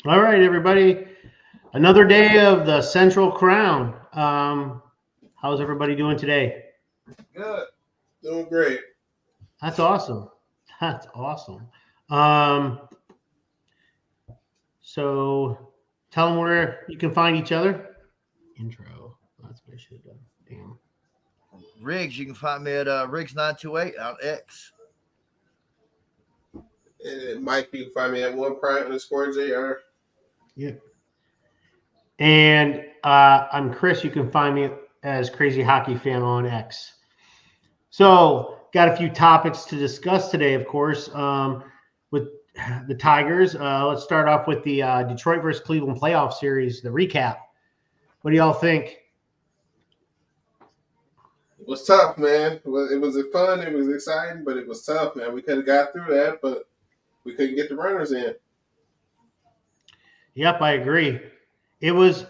All right, everybody. Another day of the Central Crown. How's everybody doing today? Good. Doing great. That's awesome. That's awesome. Um, so tell them where you can find each other. Intro. That's what I should have done. Damn. Riggs, you can find me at Riggs928 on X. And Mike, you can find me at @1prime_JR. Yep. And I'm Chris. You can find me as Crazy Hockey Fan on X. So, got a few topics to discuss today, of course, with the Tigers. Let's start off with the Detroit versus Cleveland playoff series, the recap. What do y'all think? It was tough, man. It was fun. It was exciting, but it was tough, man. We could have got through that, but we couldn't get the runners in. Yep, I agree. It was.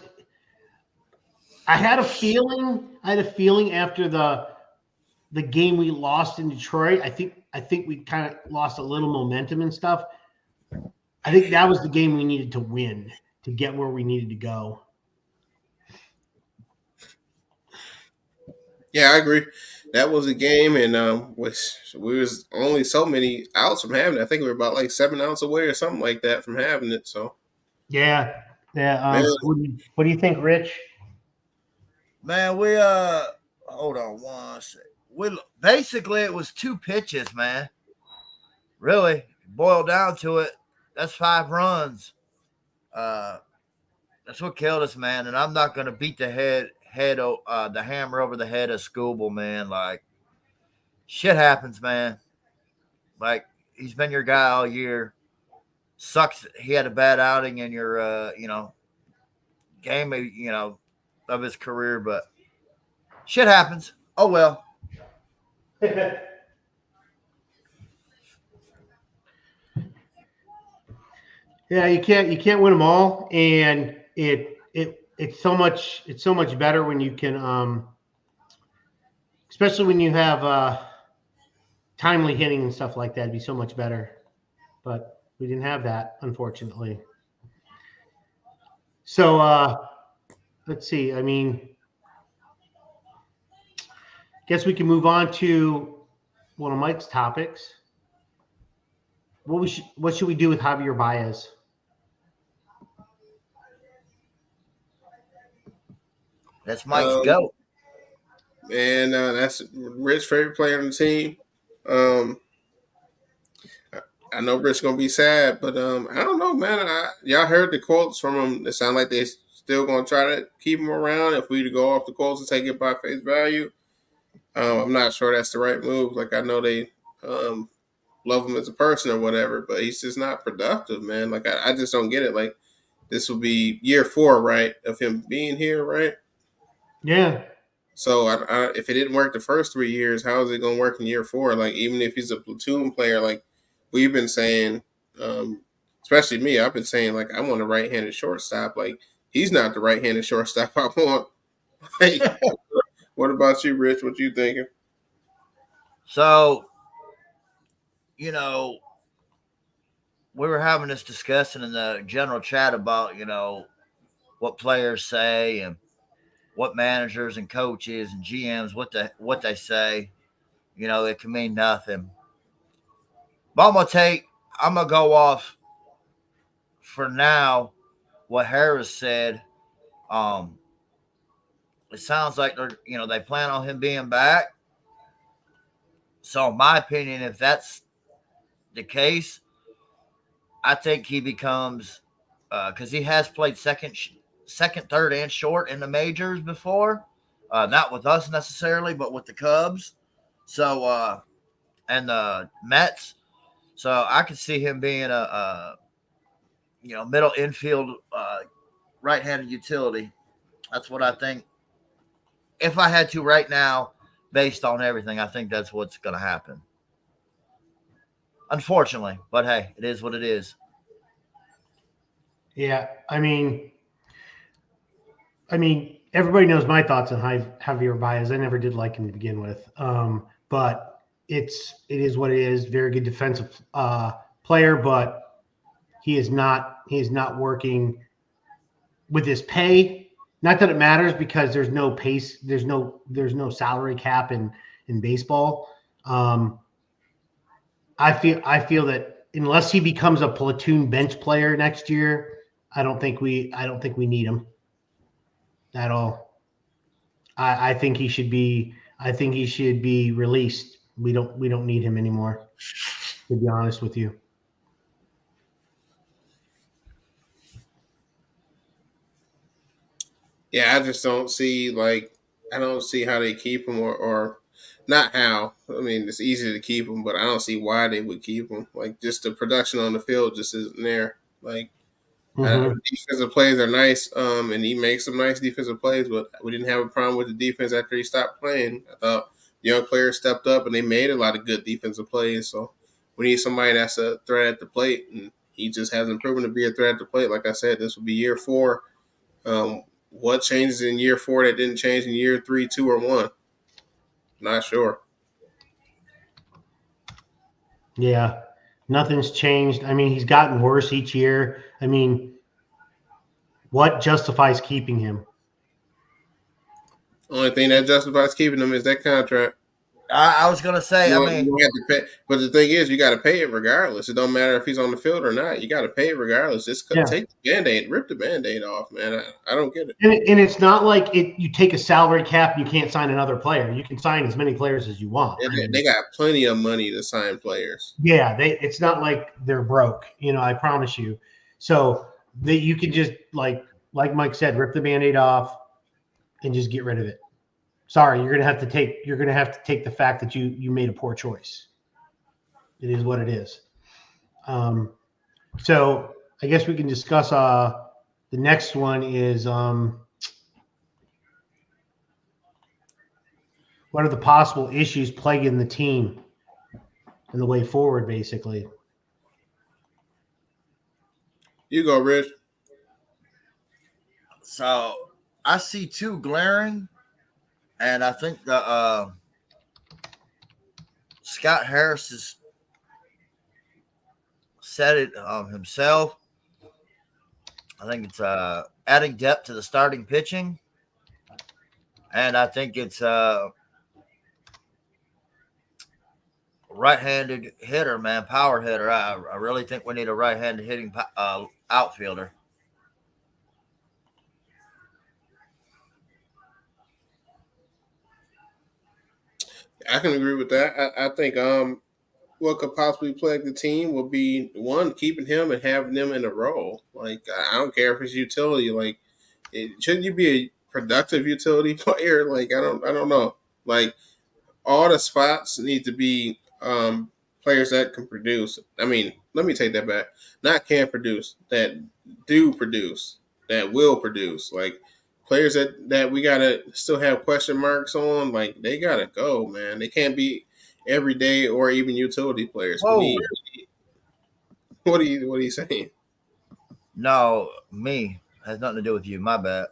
I had a feeling after the game we lost in Detroit. I think we kind of lost a little momentum and stuff. I think that was the game we needed to win to get where we needed to go. Yeah, I agree. That was a game, and we was only so many outs from having it. I think we were about like 7 outs away or something like that from having it. So yeah. What do you think, Rich? Man, we hold on one sec. Basically it was 2 pitches, man. Really, boiled down to it, that's 5 runs. That's what killed us, man. And I'm not gonna beat the hammer over the head of Scooble, man. Like, shit happens, man. Like, he's been your guy all year. Sucks he had a bad outing in your game of his career, but shit happens. Oh well. Yeah, you can't win them all, and it's so much better when you can, especially when you have timely hitting and stuff like that. It'd be so much better, but we didn't have that, unfortunately. So let's see. I mean, guess we can move on to one of Mike's topics. What should we do with Javier Baez? That's Mike's go. And that's Rick's favorite player on the team. I know Rick's gonna be sad, but I don't know, man. Y'all heard the quotes from him. It sounds like they still gonna try to keep him around. If we to go off the quotes and take it by face value, I'm not sure that's the right move. Like, I know they love him as a person or whatever, but he's just not productive, man. Like, I just don't get it. Like, this will be year 4, right, of him being here, right? Yeah. So if it didn't work the first 3 years, how is it going to work in year 4? Like, even if he's a platoon player, like we've been saying, especially me, I've been saying, like, I want a right-handed shortstop. Like, he's not the right-handed shortstop I want. Like, what about you, Rich? What you thinking? So, we were having this discussion in the general chat about, what players say and what managers and coaches and GMs, what they say. It can mean nothing. But I'm going to go off for now what Harris said. It sounds like they plan on him being back. So in my opinion, if that's the case, I think he becomes because he has played second, third, and short in the majors before. Not with us necessarily, but with the Cubs. So and the Mets. So I could see him being a middle infield right-handed utility. That's what I think. If I had to right now, based on everything, I think that's what's going to happen. Unfortunately, but hey, it is what it is. Yeah, I mean, everybody knows my thoughts on Javier Baez. I never did like him to begin with, but it is what it is. Very good defensive player, but he is not working with his pay. Not that it matters because there's no pace, there's no salary cap in baseball. I feel that unless he becomes a platoon bench player next year, I don't think we need him at all. I think he should be released. We don't need him anymore, to be honest with you. Yeah, I just don't see how they keep him or not how. I mean, it's easy to keep him, but I don't see why they would keep him. Like just the production on the field just isn't there. Like defensive plays are nice, and he makes some nice defensive plays, but we didn't have a problem with the defense after he stopped playing. I thought young players stepped up and they made a lot of good defensive plays. So we need somebody that's a threat at the plate, and he just hasn't proven to be a threat at the plate. Like I said, this will be year 4. What changes in year 4 that didn't change in year 3, 2, or 1? Not sure. Yeah, nothing's changed. I mean, he's gotten worse each year. I mean, what justifies keeping him? Only thing that justifies keeping him is that contract. I was gonna say, You I mean, have to pay, but the thing is, you got to pay it regardless. It don't matter if he's on the field or not. You got to pay it regardless. Just take the Band-Aid, rip the Band-Aid off, man. I don't get it. And it's not like you take a salary cap and you can't sign another player. You can sign as many players as you want. They got plenty of money to sign players. Yeah, it's not like they're broke. I promise you. So that you can just like Mike said, rip the Band-Aid off and just get rid of it. Sorry, you're gonna have to take the fact that you made a poor choice. It is what it is. So I guess we can discuss the next one is what are the possible issues plaguing the team and the way forward, basically. You go, Rich. So I see 2 glaring. And I think the Scott Harris has said it himself. I think it's adding depth to the starting pitching. And I think it's right-handed hitter, man, power hitter. I really think we need a right-handed hitting outfielder. I can agree with that. I think what could possibly plague the team will be one, keeping him and having them in a role. Like I don't care if it's utility. Like shouldn't you be a productive utility player? Like I don't know. Like all the spots need to be players that can produce. I mean, let me take that back. Not can produce, that do produce, that will produce. Like players that we gotta still have question marks on, like they gotta go, man. They can't be everyday or even utility players. Whoa. What are you saying? No, me. Has nothing to do with you. My bad.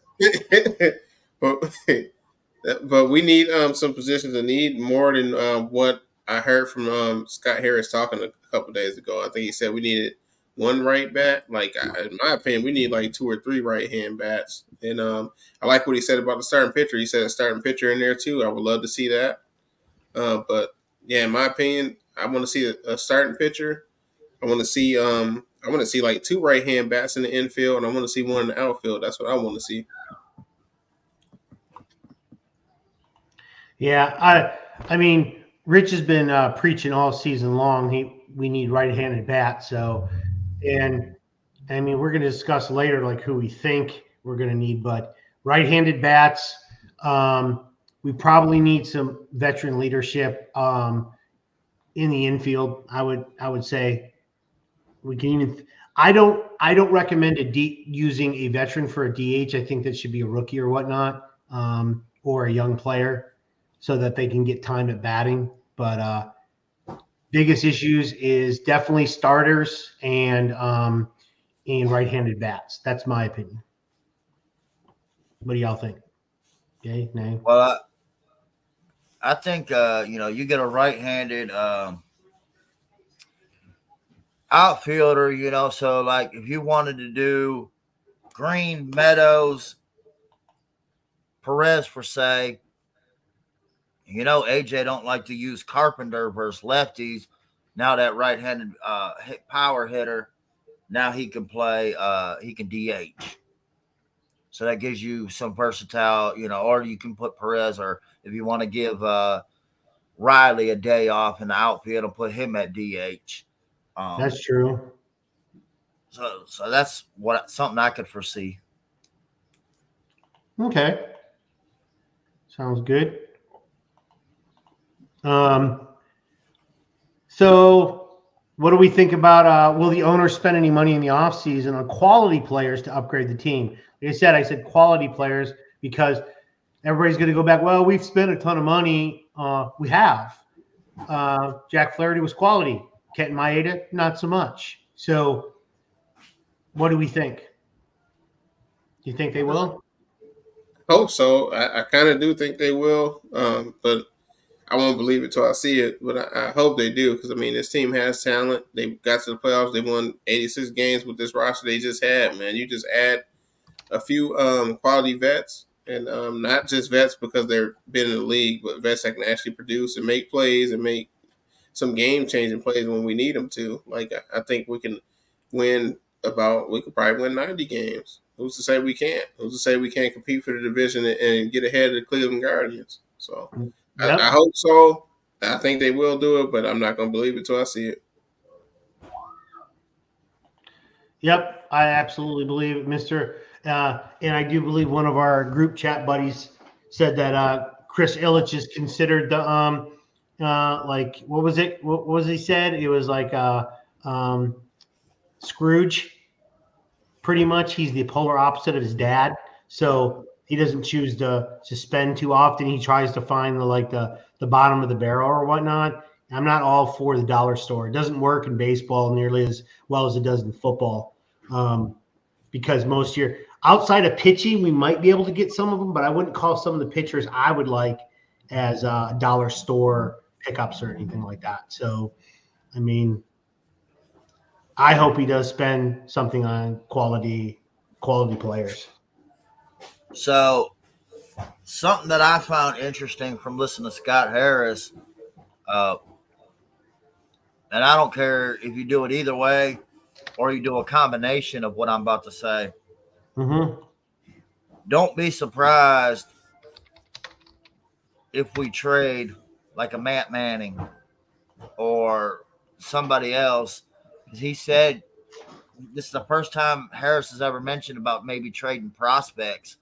but we need some positions that need more than what I heard from Scott Harris talking a couple days ago. I think he said we needed 1 right bat. Like in my opinion, we need like 2 or 3 right hand bats. And I like what he said about the starting pitcher. He said a starting pitcher in there too. I would love to see that. But yeah, in my opinion, I want to see a starting pitcher. I want to see like 2 right hand bats in the infield, and I want to see 1 in the outfield. That's what I want to see. Yeah, I mean, Rich has been preaching all season long. We need right-handed bats. So, and I mean, we're going to discuss later like who we think we're going to need, but right-handed bats. We probably need some veteran leadership in the infield. I would say we can even. I don't recommend using a veteran for a DH. I think that should be a rookie or whatnot, or a young player, so that they can get time at batting. But biggest issues is definitely starters and right-handed bats. That's my opinion. What do y'all think? Okay, nay. Well, I think you get a right-handed outfielder, you know, so like if you wanted to do Green, Meadows, Perez for say, you know, AJ don't like to use Carpenter versus lefties. Now that right-handed power hitter, now he can play, he can DH. So that gives you some versatile, you know, or you can put Perez, or if you want to give Riley a day off in the outfield and put him at DH. That's true. So that's something I could foresee. Okay. Sounds good. So what do we think about will the owner spend any money in the offseason on quality players to upgrade the team? Like I said quality players because everybody's going to go back, well, we've spent a ton of money. We have. Jack Flaherty was quality. Kenton Maeda, not so much. So what do we think? Do you think they will? Hope so. I kind of do think they will, but I won't believe it till I see it. But I hope they do because, I mean, this team has talent. They got to the playoffs. They won 86 games with this roster they just had, man. You just add a few quality vets, and not just vets because they've been in the league, but vets that can actually produce and make plays and make some game-changing plays when we need them to. Like, I think we can win we could probably win 90 games. Who's to say we can't? Who's to say we can't compete for the division and get ahead of the Cleveland Guardians? So yep. I hope so. I think they will do it, but I'm not going to believe it till I see it. Yep, I absolutely believe it, Mr. And I do believe one of our group chat buddies said that Chris Ilitch is considered the like what was it? What was he said? It was like Scrooge. Pretty much, he's the polar opposite of his dad. So he doesn't choose to spend too often. He tries to find the bottom of the barrel or whatnot. I'm not all for the dollar store. It doesn't work in baseball nearly as well as it does in football. Because most year outside of pitching, we might be able to get some of them, but I wouldn't call some of the pitchers I would like as dollar store pickups or anything like that. So, I mean, I hope he does spend something on quality players. So, something that I found interesting from listening to Scott Harris, and I don't care if you do it either way or you do a combination of what I'm about to say. Mm-hmm. Don't be surprised if we trade like a Matt Manning or somebody else. He said this is the first time Harris has ever mentioned about maybe trading prospects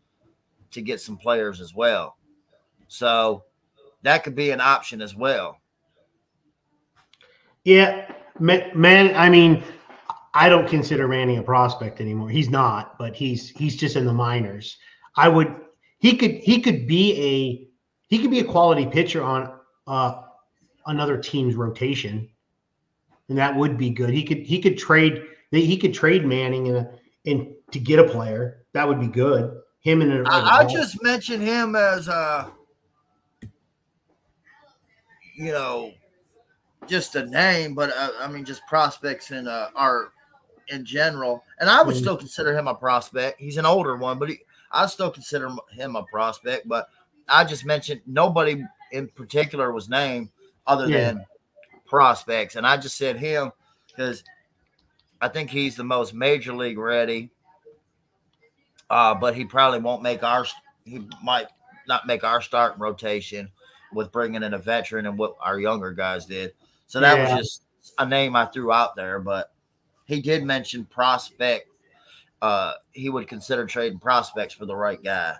to get some players as well. So that could be an option as well. Yeah, man. I mean, I don't consider Manning a prospect anymore. He's not, but he's just in the minors. He could be a quality pitcher on another team's rotation, and that would be good. He could trade Manning and to get a player. That would be good. Him and I just mentioned him as just a name, but I mean just prospects in are in general, and I would still consider him a prospect. He's an older one, but I still consider him a prospect. But I just mentioned nobody in particular was named other than prospects, and I just said him because I think he's the most major league ready. But he probably won't make he might not make our starting rotation with bringing in a veteran and what our younger guys did. So that was just a name I threw out there, but he did mention prospect. He would consider trading prospects for the right guy.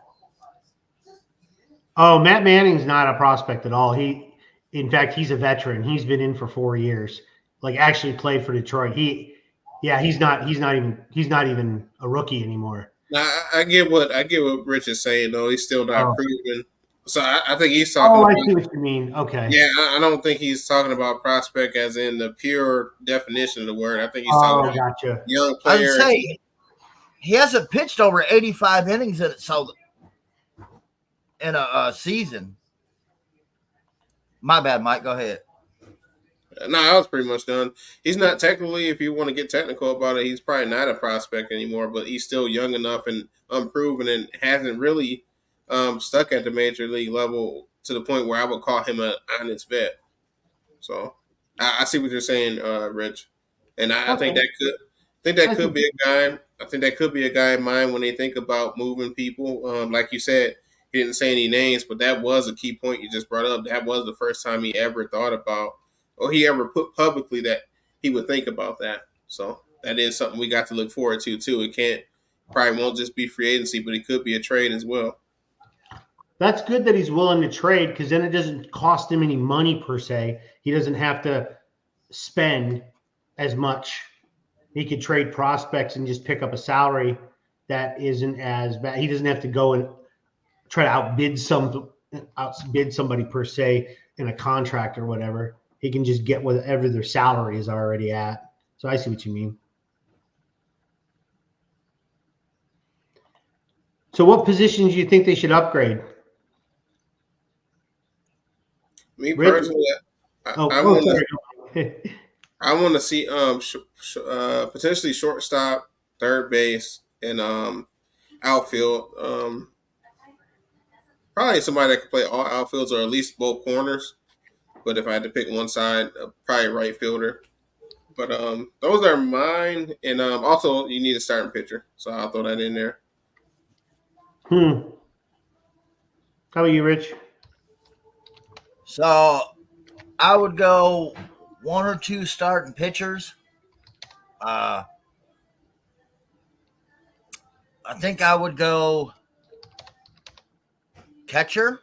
Oh, Matt Manning's not a prospect at all. In fact, he's a veteran. He's been in for 4 years. Like actually played for Detroit. He's not even a rookie anymore. Now, I get what Rich is saying though. He's still not proven. So I think he's talking. I see what you mean. Okay. Yeah, I don't think he's talking about prospect as in the pure definition of the word. I think he's talking about young players. I would say he hasn't pitched over 85 innings in a season. My bad, Mike. Go ahead. No, I was pretty much done. He's not technically, if you want to get technical about it, he's probably not a prospect anymore, but he's still young enough and unproven and hasn't really stuck at the major league level to the point where I would call him an honest vet. So I see what you're saying, Rich. And I think Okay. that could be a guy. I think that could be a guy in mind when they think about moving people. Like you said, he didn't say any names, but that was a key point you just brought up. That was the first time he ever thought about, or he ever put publicly that he would think about that. So that is something we got to look forward to too. It can't probably won't just be free agency, but it could be a trade as well. That's good that he's willing to trade because then it doesn't cost him any money per se. He doesn't have to spend as much. He could trade prospects and just pick up a salary that isn't as bad. He doesn't have to go and try to outbid somebody per se in a contract or whatever. He can just get whatever their salary is already at. So I see what you mean. So what positions do you think they should upgrade? Me Rich? personally, I want to see potentially shortstop, third base, and outfield. Probably somebody that could play all outfields or at least both corners. But if I had to pick one side, probably right fielder. But those are mine. And also, you need a starting pitcher, so I'll throw that in there. How about you, Rich? So I would go one or two starting pitchers. I think I would go catcher.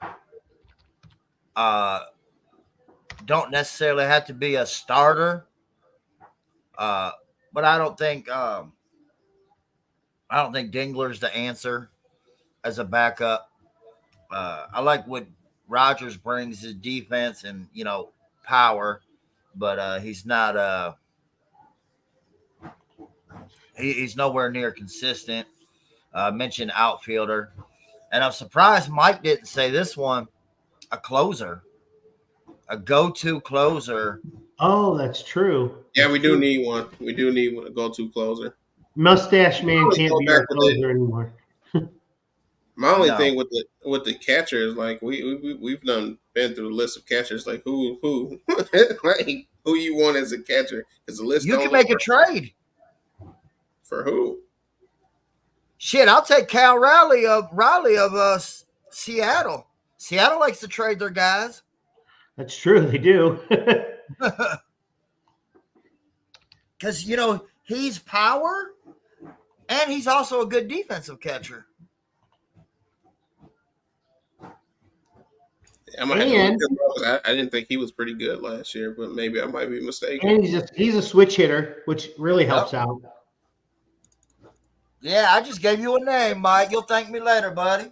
Don't necessarily have to be a starter. But I don't think Dingler's the answer as a backup. I like what Rogers brings, his defense and power, but he's not he's nowhere near consistent. Mentioned outfielder, and I'm surprised Mike didn't say this one. A closer, a go-to closer. Oh, that's true. Yeah, we do need one. We do need a go-to closer. Mustache Man can't be our closer anymore. My only thing with the catcher is like we've been through the list of catchers. Like who like who you want as a catcher? Because the list you can make a trade for who? Shit, I'll take Cal Riley of Seattle. Seattle likes to trade their guys. That's true, they do. Because he's power, and he's also a good defensive catcher. I didn't think he was pretty good last year, but maybe I might be mistaken. And he's a switch hitter, which really helps out. Yeah, I just gave you a name, Mike. You'll thank me later, buddy.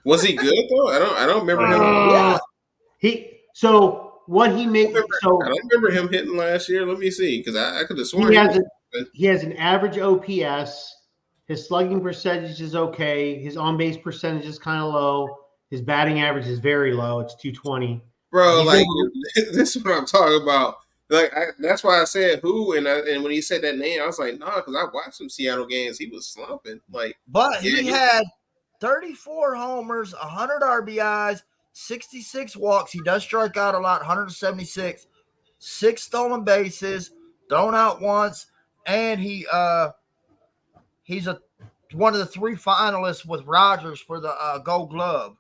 Was he good though? I don't remember him. I don't remember him hitting last year. Let me see, because I could have sworn he has an average OPS. His slugging percentage is okay. His on-base percentage is kind of low. His batting average is very low. It's 220. Bro, this is what I'm talking about. Like that's why I said who, and when he said that name, I was like, nah, because I watched some Seattle games. He was slumping. But he had 34 homers, 100 RBIs, 66 walks. He does strike out a lot, 176, 6 stolen bases, thrown out once, and he's one of the 3 finalists with Rogers for the Gold Glove.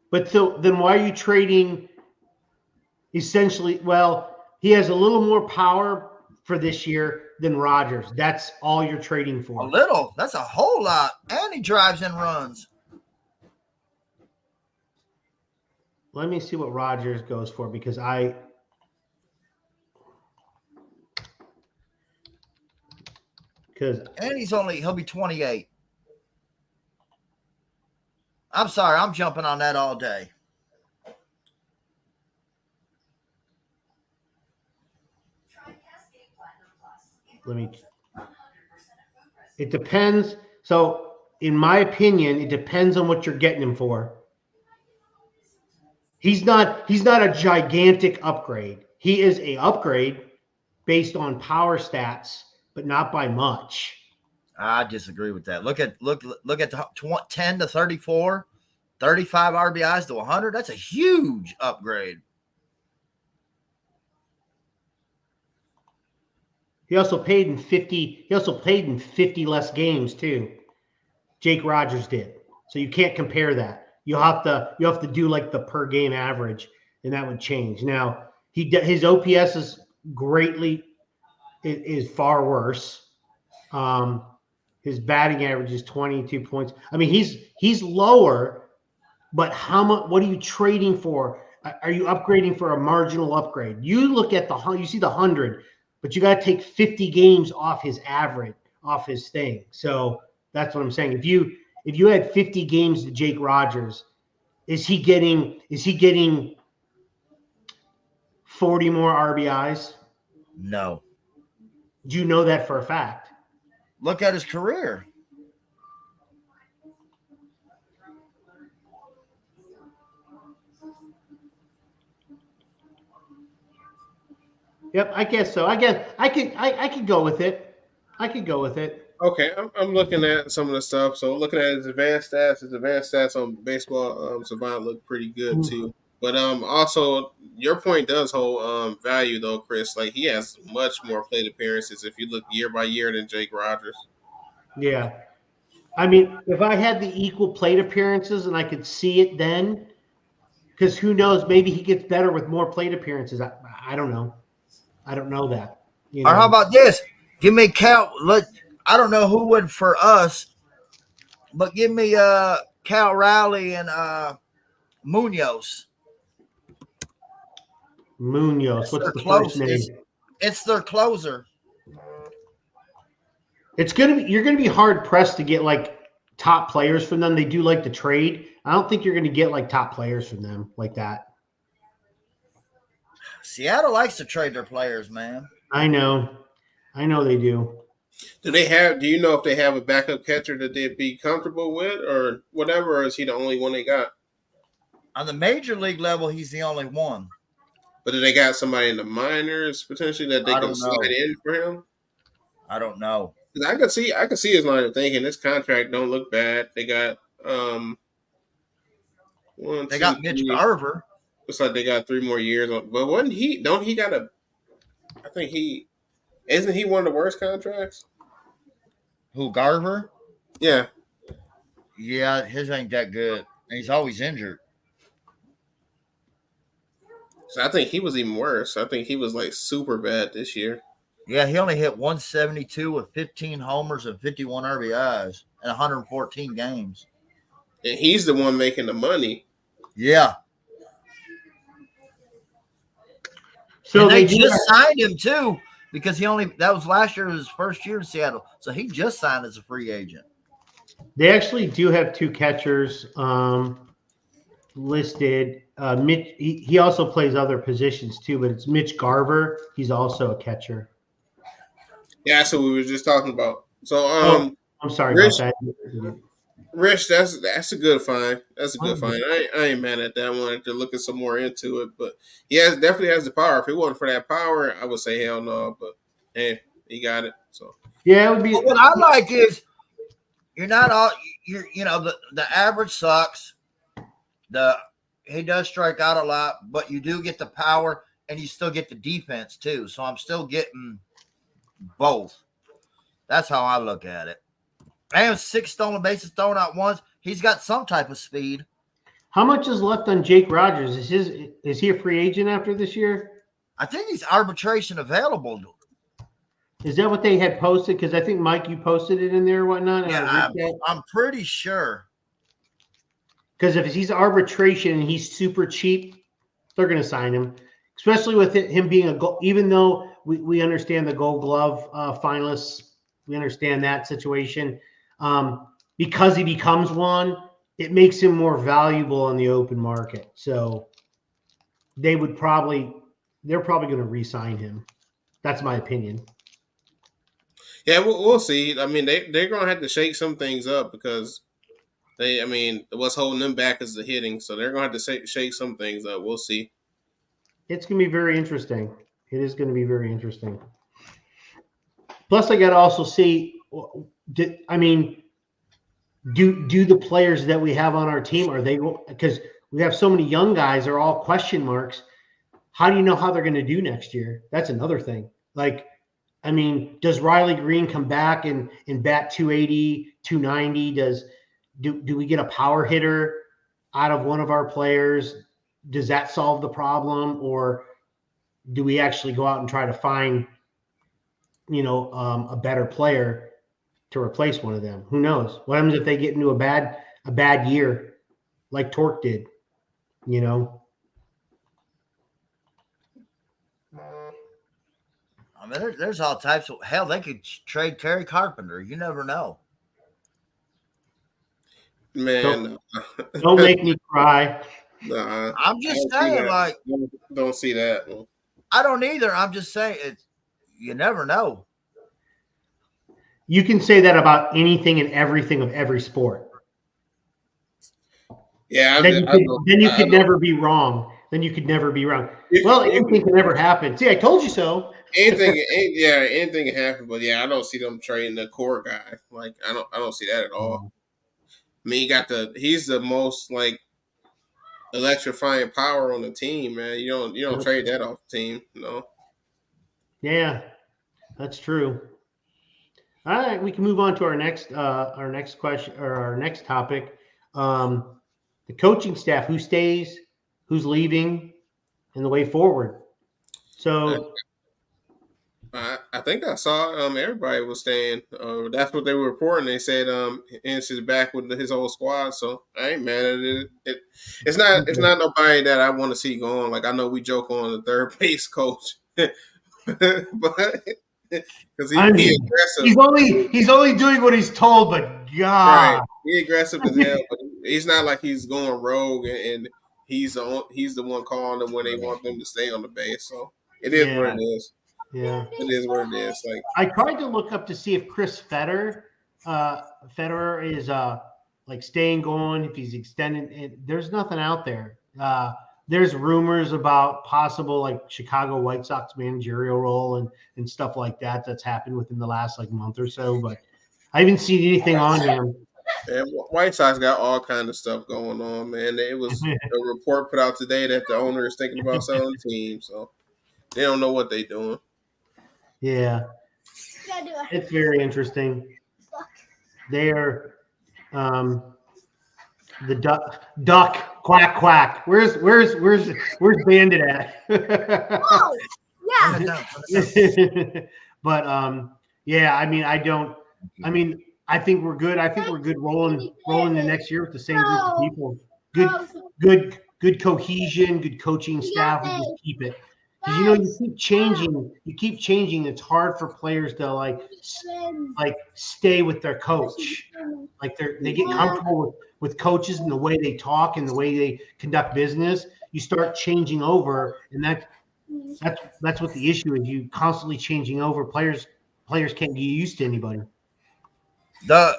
But so then why are you trading essentially? Well, he has a little more power for this year than Rogers. That's all you're trading for. A little. That's a whole lot. And he drives and runs. Let me see what Rogers goes for because and he'll be 28. I'm sorry, I'm jumping on that all day. It depends. So, in my opinion, it depends on what you're getting him for. He's not a gigantic upgrade. he is a upgrade based on power stats, but not by much. I disagree with that. Look at the 10 to 34, 35 RBIs to 100. That's a huge upgrade. He also played in 50. He also played in 50 less games too. Jake Rogers did. So you can't compare that. You have to do like the per game average, and that would change. Now his OPS is far worse. His batting average is 22 points. I mean, he's lower, but how much? What are you trading for? Are you upgrading for a marginal upgrade? You look at you see the 100, but you got to take 50 games off his average, off his thing. So that's what I'm saying. If you had 50 games to Jake Rogers, is he getting 40 more RBIs? No. Do you know that for a fact? Look at his career. Yep, I guess so. I could go with it. I could go with it. Okay, I'm looking at some of the stuff. So looking at his advanced stats on Baseball Savant look pretty good too. But also your point does hold value though, Chris. Like he has much more plate appearances if you look year by year than Jake Rogers. Yeah. I mean, if I had the equal plate appearances and I could see it then, because who knows, maybe he gets better with more plate appearances. I don't know. I don't know that. Or how about this? Give me Cal. I don't know who would for us, but give me Cal Rowley and Munoz. Munoz. What's the first name? It's their closer. You're gonna be hard pressed to get like top players from them. They do like to trade. I don't think you're gonna get like top players from them like that. Seattle likes to trade their players, man. I know they do. Do you know if they have a backup catcher that they'd be comfortable with or whatever, or is he the only one they got? On the major league level, he's the only one. But do they got somebody in the minors potentially that they can slide in for him? I don't know. I could see his line of thinking. This contract don't look bad. They got Mitch Garver. Looks like they got 3 more years on. But wasn't he? Don't he got a? I think isn't he one of the worst contracts? Who, Garver? Yeah. Yeah, his ain't that good. He's always injured. So I think he was even worse. I think he was like super bad this year. Yeah, he only hit 172 with 15 homers and 51 RBIs in 114 games. And he's the one making the money. Yeah. So and they just signed him too because that was last year, his first year in Seattle. So he just signed as a free agent. They actually do have 2 catchers listed. Mitch, he also plays other positions too, but it's Mitch Garver. He's also a catcher. Yeah, that's what we were just talking about. So I'm sorry Rich, about that. Rich, that's a good find. That's a good find. I ain't mad at that. I wanted to look at some more into it, but he definitely has the power. If it wasn't for that power, I would say hell no. But hey, he got it. So yeah, it would be. What I like is you're not all the average sucks. He does strike out a lot, but you do get the power and you still get the defense too. So I'm still getting both. That's how I look at it. And 6 stolen bases thrown out once. He's got some type of speed. How much is left on Jake Rogers? Is he a free agent after this year? I think he's arbitration available. Is that what they had posted? Because I think Mike, you posted it in there or whatnot. Yeah, I'm pretty sure. Because if he's arbitration and he's super cheap, they're going to sign him. Especially with him being a goal, even though we understand the Gold Glove finalists, we understand that situation. Because he becomes one, it makes him more valuable on the open market. So they're probably going to re-sign him. That's my opinion. Yeah, we'll see. I mean, they're going to have to shake some things up because what's holding them back is the hitting. So they're going to have to shake some things up. We'll see. It's going to be very interesting. It is going to be very interesting. Plus, I got to also see. I mean, do the players that we have on our team, are they, because we have so many young guys, are all question marks. How do you know how they're going to do next year? That's another thing. Like, I mean, does Riley Green come back and bat 280, 290? Do we get a power hitter out of one of our players? Does that solve the problem? Or do we actually go out and try to find, a better player to replace one of them? Who knows? What happens if they get into a bad year like Torque did, I mean, there's all types of hell. They could trade Terry Carpenter. You never know. Man, don't make me cry. Nah, I'm just saying, like, don't see that. I don't either. I'm just saying, you never know. You can say that about anything and everything of every sport. Yeah, then you could never be wrong. Then you could never be wrong. Well, anything can never happen. See, I told you so. Anything can happen. But yeah, I don't see them trading the core guy. Like, I don't see that at all. I mean, he's the most like electrifying power on the team, man. You don't trade that off the team, Yeah, that's true. All right, we can move on to our next question, or our next topic. The coaching staff, who stays, who's leaving, and the way forward. So I think I saw everybody was staying. That's what they were reporting. They said Ince is back with his whole squad. So I ain't mad at it. It's not nobody that I want to see going. Like, I know we joke on the third base coach, but because he's aggressive. He's only doing what he's told, but God, right, he's aggressive as hell. But he's not like he's going rogue, and he's the one calling them when they want them to stay on the base. So it is what it is. Yeah, it is what it is. Like, I tried to look up to see if Chris Federer is like staying going, if he's extending. There's nothing out there. There's rumors about possible like Chicago White Sox managerial role and stuff like that that's happened within the last like month or so, but I haven't seen anything on him. Man, White Sox got all kind of stuff going on, man. It was a report put out today that the owner is thinking about selling the team, so they don't know what they're doing. Yeah, it's very interesting. They are the duck quack quack. Where's Bandit at? Oh, yeah. But yeah, I mean, I think we're good. I think we're good rolling the next year with the same group of people. Good cohesion, good coaching staff. We just keep it. Because you keep changing. It's hard for players to like stay with their coach. Like they get comfortable with coaches and the way they talk and the way they conduct business. You start changing over, and that's what the issue is. You constantly changing over. Players can't get used to anybody. I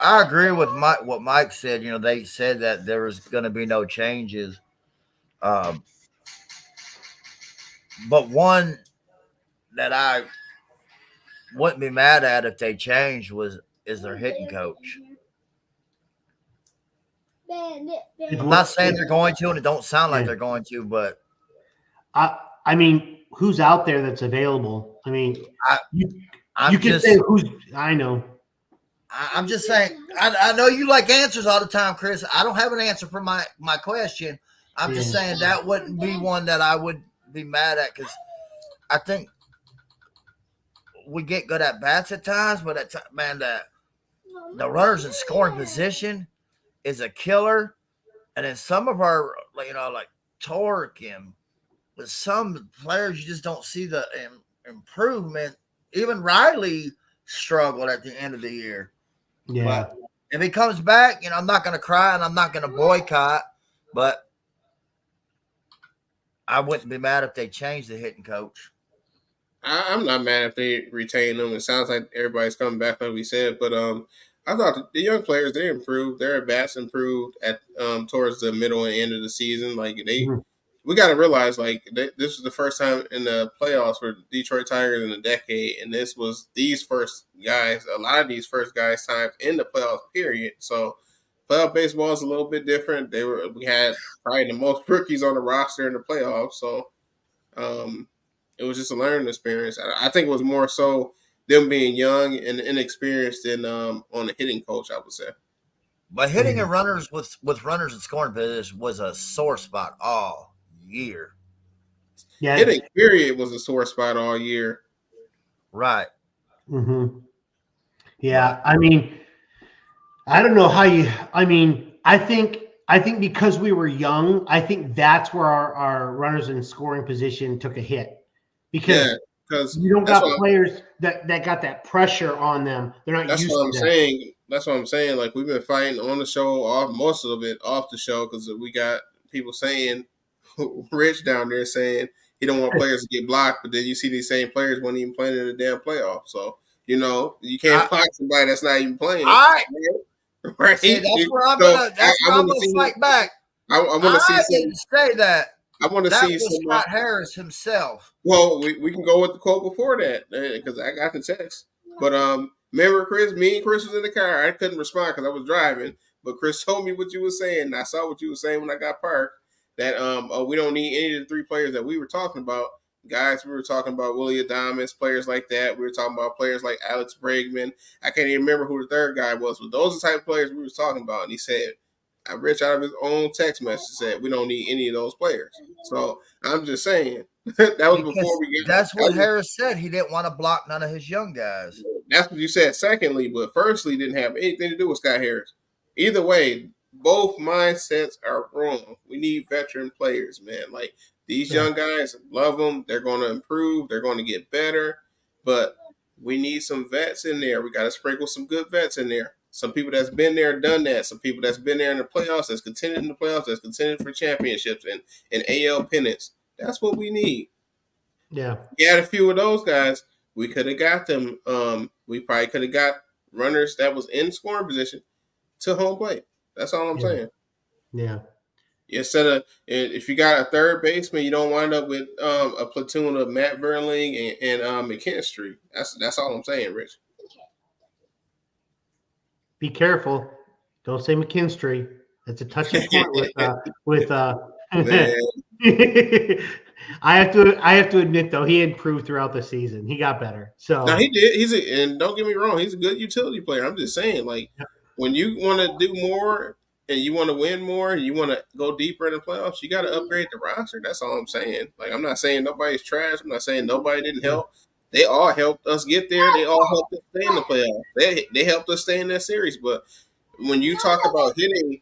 agree with what Mike said. They said that there was going to be no changes. But one that I wouldn't be mad at if they changed is their hitting coach. I'm not saying they're going to, and it don't sound like they're going to, but I mean, who's out there that's available? I mean, you can say who's. I know. I'm just saying. I know you like answers all the time, Chris. I don't have an answer for my question. I'm just saying that wouldn't be one that I would be mad at, because I think we get good at bats at times, but the runners in scoring position is a killer. And then some of our, like Torque and with some players, you just don't see the improvement. Even Riley struggled at the end of the year. Yeah. But if he comes back, I'm not going to cry and I'm not going to boycott, but I wouldn't be mad if they changed the hitting coach. I'm not mad if they retain them. It sounds like everybody's coming back, like we said. But I thought the young players, they improved. Their at bats improved at towards the middle and end of the season. Like Mhm. we got to realize like this was the first time in the playoffs for Detroit Tigers in a decade, and this was these first guys, a lot of these first guys' time in the playoffs period. So playoff baseball is a little bit different. We had probably the most rookies on the roster in the playoffs, so um, it was just a learning experience. I think it was more so them being young and inexperienced than on the hitting coach, I would say. But hitting and runners with runners in scoring position was a sore spot all year. Yeah. Hitting period was a sore spot all year. Right. Mm-hmm. Yeah. I mean, I don't know how you. I mean, I think because we were young, I think that's where our runners in scoring position took a hit because you don't got players that got that pressure on them. They're not. That's what I'm saying. That's what I'm saying. Like we've been fighting on the show, off most of it off the show, because we got people saying, Rich down there saying he don't want players to get blocked, but then you see these same players weren't even playing in the damn playoffs. So you can't block somebody that's not even playing. Right. See, that's where I'm gonna fight back. I want to see. I didn't say that. I want to see Scott Harris himself. Well, we can go with the quote before that because I got the text. But remember, Chris? Me and Chris was in the car. I couldn't respond because I was driving. But Chris told me what you were saying. And I saw what you were saying when I got parked. That we don't need any of the three players that we were talking about. Guys, we were talking about Willie Adames, players like that. We were talking about players like Alex Bregman. I can't even remember who the third guy was, but those are the type of players we were talking about. And he said, Rich out of his own text message said, we don't need any of those players. So I'm just saying, that was before we get. That's what Harris said. He didn't want to block none of his young guys. That's what you said secondly, but firstly didn't have anything to do with Scott Harris. Either way, both mindsets are wrong. We need veteran players, man. Like, these young guys, love them. They're going to improve. They're going to get better. But we need some vets in there. We got to sprinkle some good vets in there. Some people that's been there, done that. Some people that's been there in the playoffs, that's contended in the playoffs, that's contended for championships and AL pennants. That's what we need. Yeah. We had a few of those guys. We could have got them. We probably could have got runners that was in scoring position to home plate. That's all I'm saying. Yeah. Instead of, if you got a third baseman, you don't wind up with a platoon of Matt Verling and McKinstry. That's all I'm saying, Rich. Be careful. Don't say McKinstry. That's a touchy point with I have to admit though, he improved throughout the season. He got better. So no, he did. And don't get me wrong, he's a good utility player. I'm just saying, like, when you want to do more and you want to win more and you want to go deeper in the playoffs, you got to upgrade the roster. That's all I'm saying. Like, I'm not saying nobody's trash. I'm not saying nobody didn't help. They all helped us get there. They all helped us stay in the playoffs. They helped us stay in that series. But when you talk about hitting,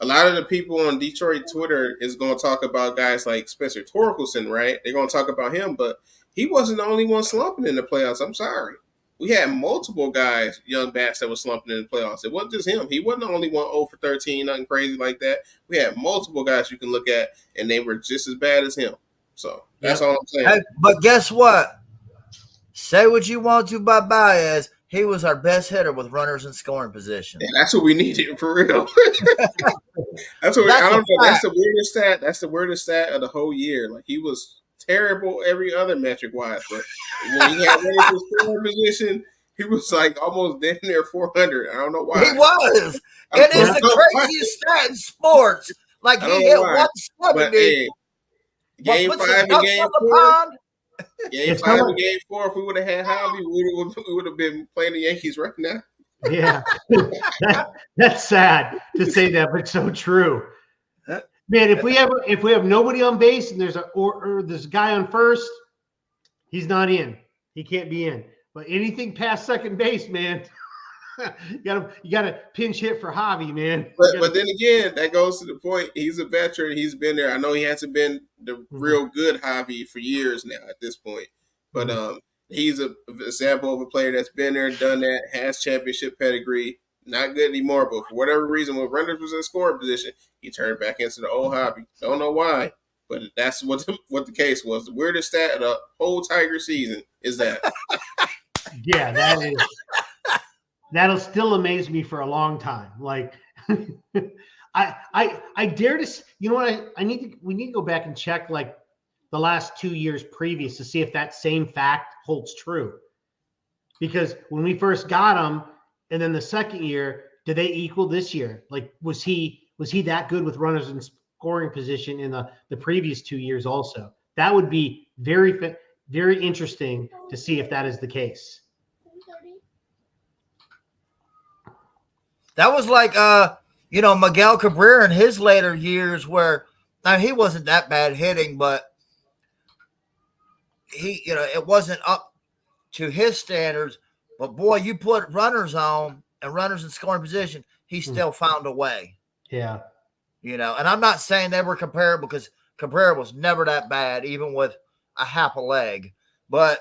a lot of the people on Detroit Twitter is going to talk about guys like Spencer Torkelson, right? They're going to talk about him, but he wasn't the only one slumping in the playoffs. I'm sorry. We had multiple guys, young bats, that were slumping in the playoffs. It wasn't just him. He wasn't the only one 0 for 13, nothing crazy like that. We had multiple guys you can look at, and they were just as bad as him. So that's all I'm saying. Hey, but guess what? Say what you want to about Baez. He was our best hitter with runners in scoring position. Yeah, that's what we needed for real. That's what I don't know. That's the weirdest stat. That's the weirdest stat of the whole year. Like, he was terrible every other metric wise, but when he had runners in scoring position, he was like almost damn near 400. I don't know why. He was. It is the craziest stat in sports. Like, he hit 170. Game 5 and Game 4. Game 5 and Game 4. If we would have had Javi, we would have been playing the Yankees right now. Yeah, that's sad to say that, but so true. Man, if we have nobody on base and there's there's a guy on first, he's not in. He can't be in. But anything past second base, man, you gotta pinch hit for Javi, man. But then again, that goes to the point. He's a veteran. He's been there. I know he hasn't been the real good Javi for years now at this point. But he's an example of a player that's been there, done that, has championship pedigree. Not good anymore, but for whatever reason, when runners was in scoring position, he turned back into the old Javi. Don't know why, but that's what the case was. The weirdest stat of the whole Tiger season is that. Yeah, that is. that'll still amaze me for a long time. Like, I dare to. You know what? We need to go back and check like the last 2 years previous to see if that same fact holds true. Because when we first got him, and then the second year, did they equal this year? Like, was he that good with runners in scoring position in the previous 2 years? Also, that would be very interesting to see if that is the case. That was like Miguel Cabrera in his later years, where now he wasn't that bad hitting, but it wasn't up to his standards. But boy, you put runners on and runners in scoring position, he still found a way. Yeah. And I'm not saying they were comparable, because Cabrera was never that bad, even with a half a leg. But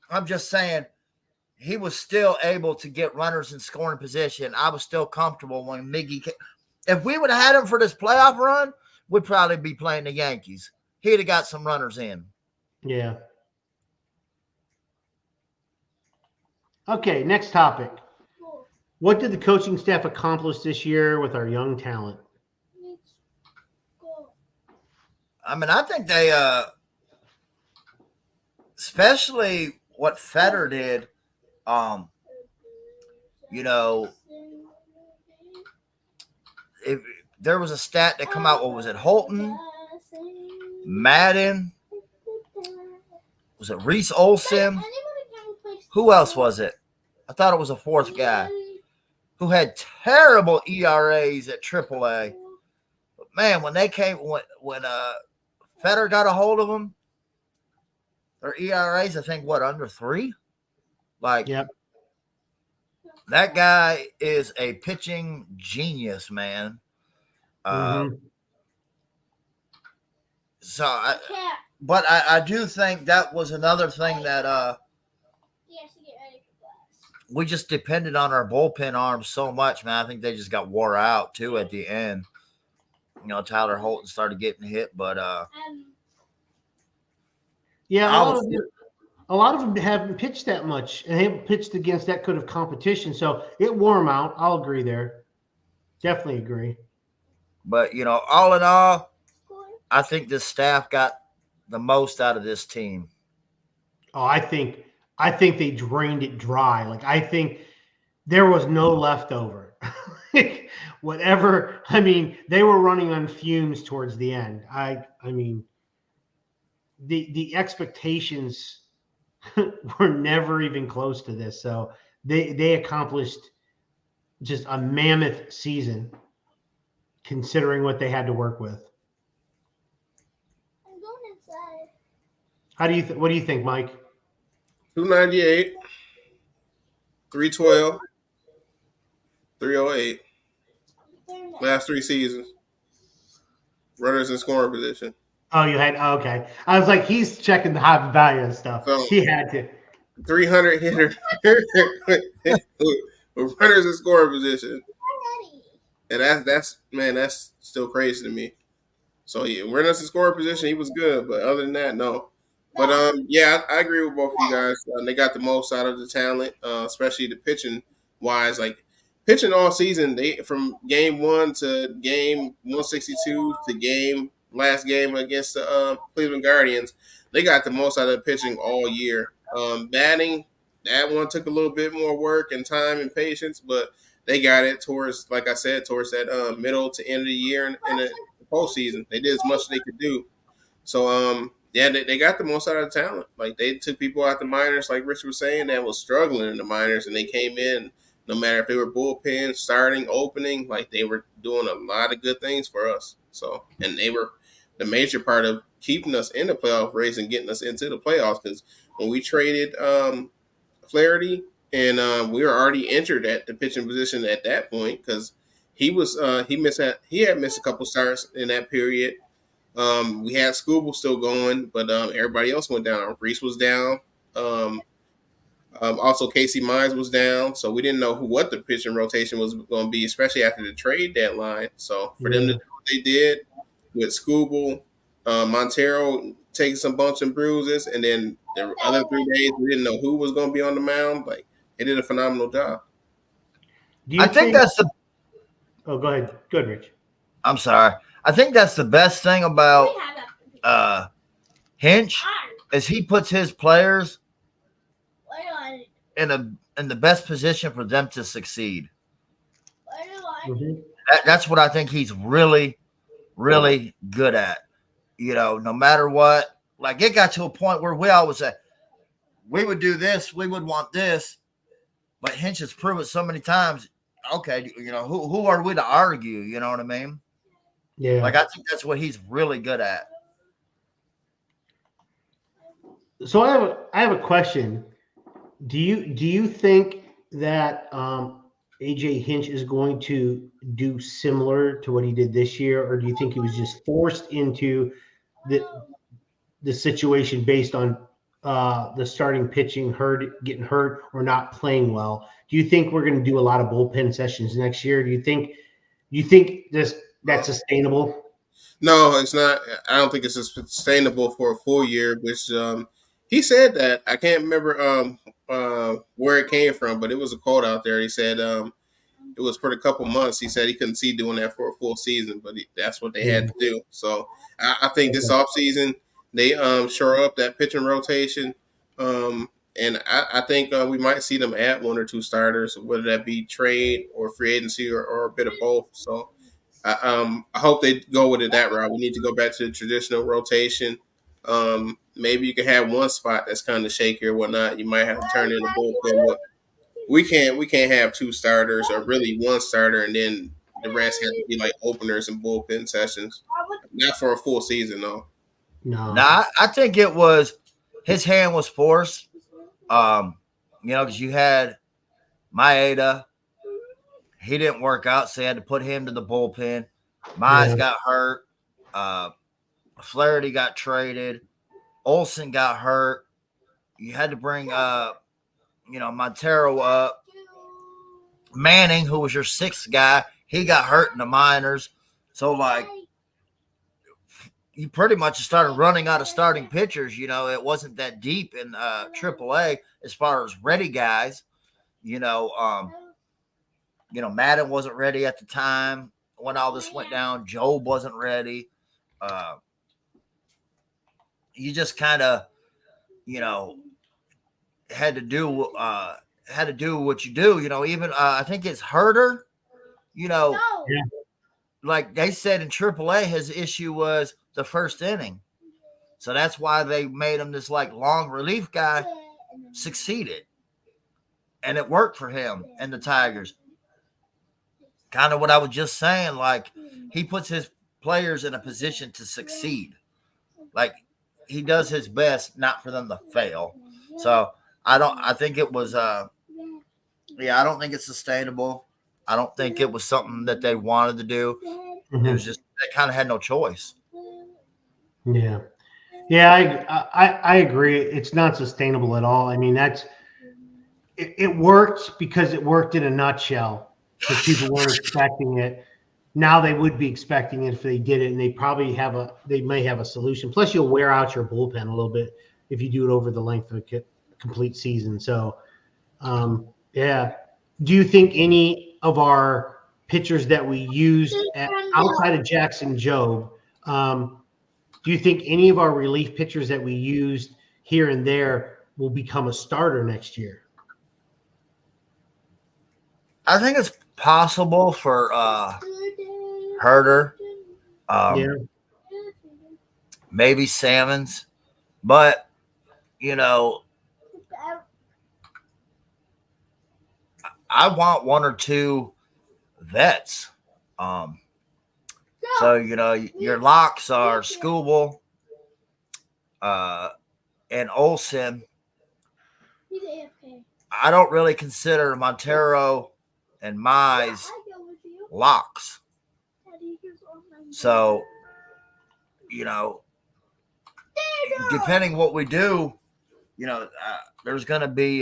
I'm just saying he was still able to get runners in scoring position. I was still comfortable when Miggy came. If we would have had him for this playoff run, we'd probably be playing the Yankees. He'd have got some runners in. Yeah. Okay, next topic. What did the coaching staff accomplish this year with our young talent? I mean, I think they, especially what Fetter did, if there was a stat that come out, what was it? Holton, Madden, was it Reese Olson? Who else was it? I thought it was a fourth guy who had terrible ERAs at AAA. But man, when they came, when Fetter got a hold of them, their ERAs, I think, under 3? Like, yep. That guy is a pitching genius, man. So, I do think that was another thing that we just depended on our bullpen arms so much, man. I think they just got wore out too at the end. Tyler Holton started getting hit, but yeah, a lot of them haven't pitched that much, and they haven't pitched against that good of competition. So it wore them out. I'll agree there. Definitely agree. But all in all, I think this staff got the most out of this team. Oh, I think they drained it dry. Like, I think there was no leftover. Whatever. I mean, they were running on fumes towards the end. I mean, the expectations were never even close to this. So they accomplished just a mammoth season, considering what they had to work with. I'm going inside. What do you think, Mike? 298, 312, 308. Last 3 seasons. Runners in scoring position. Oh, you had okay. I was like, he's checking the high value and stuff. So, he had to. 300 hitter with runners in scoring position. And that's still crazy to me. So yeah, runners in scoring position, he was good, but other than that, no. But yeah, I agree with both of you guys. They got the most out of the talent, especially the pitching wise. Like, pitching all season, they from game 1 to game 162 to last game against the Cleveland Guardians, they got the most out of the pitching all year. Batting, that one took a little bit more work and time and patience, but they got it towards that middle to end of the year in the postseason. They did as much as they could do. So yeah, they got the most out of the talent. Like, they took people out the minors, like Rich was saying, that was struggling in the minors, and they came in. No matter if they were bullpen, starting, opening, like, they were doing a lot of good things for us. So, and they were the major part of keeping us in the playoff race and getting us into the playoffs. Because when we traded Flaherty, and we were already entered at the pitching position at that point, because he had missed a couple starts in that period. We had Scooble still going, but everybody else went down. Reese was down. Also, Casey Mines was down, so we didn't know what the pitching rotation was going to be, especially after the trade deadline. So for them to do what they did with Scooble, Montero taking some bumps and bruises, and then the other 3 days we didn't know who was going to be on the mound. Like, they did a phenomenal job. Do you I think that's the. Oh, go ahead. Good, Rich. I'm sorry. I think that's the best thing about Hinch is he puts his players in the best position for them to succeed. Mm-hmm. That's what I think he's really, really good at. You know, no matter what, like it got to a point where we always say, we would do this, we would want this, but Hinch has proven so many times, okay, you know, who are we to argue? You know what I mean? Yeah. Like I think that's what he's really good at. So I have a question. Do you think that AJ Hinch is going to do similar to what he did this year, or do you think he was just forced into the situation based on the starting pitching getting hurt or not playing well? Do you think we're going to do a lot of bullpen sessions next year? Do you think that's sustainable? No, it's not. I don't think it's sustainable for a full year. Which he said that. I can't remember where it came from, but it was a quote out there. He said it was for a couple months. He said he couldn't see doing that for a full season, but that's what they had to do. So I think this offseason they shore up that pitching rotation. And I think we might see them add one or two starters, whether that be trade or free agency or a bit of both. So I hope they go with it that route. We need to go back to the traditional rotation. Maybe you can have one spot that's kind of shaky or whatnot. You might have to turn in the bullpen. But we can't have two starters or really one starter and then the rest have to be like openers and bullpen sessions. Not for a full season, though. No. Nah, I think it was his hand was forced. You know, because you had Maeda, he didn't work out, so they had to put him to the bullpen. Mize got hurt. Flaherty got traded. Olsen got hurt. You had to bring Montero up. Manning, who was your sixth guy, he got hurt in the minors. So like you pretty much started running out of starting pitchers. You know, it wasn't that deep in AAA as far as ready guys. Madden wasn't ready at the time when all this went down. Job wasn't ready. You just kind of, had to do what you do. Even I think it's Herder. Like they said in AAA, his issue was the first inning, so that's why they made him this like long relief guy. Succeeded, and it worked for him and the Tigers. Kind of what I was just saying. Like he puts his players in a position to succeed. Like he does his best not for them to fail. So I think it was I don't think it's sustainable. I don't think it was something that they wanted to do. Mm-hmm. It was just they kind of had no choice. Yeah. I agree. It's not sustainable at all. I mean, it worked because it worked in a nutshell. Because people weren't expecting it. Now they would be expecting it if they did it, and they may have a solution. Plus, you'll wear out your bullpen a little bit if you do it over the length of a complete season. So, Do you think any of our pitchers that we used outside of Jackson Job, do you think any of our relief pitchers that we used here and there will become a starter next year? I think it's possible for Herder, maybe Salmons, but I want one or two vets. So your locks are Skubal and Olsen. I don't really consider Montero and Mize locks. So, depending what we do, there's going to be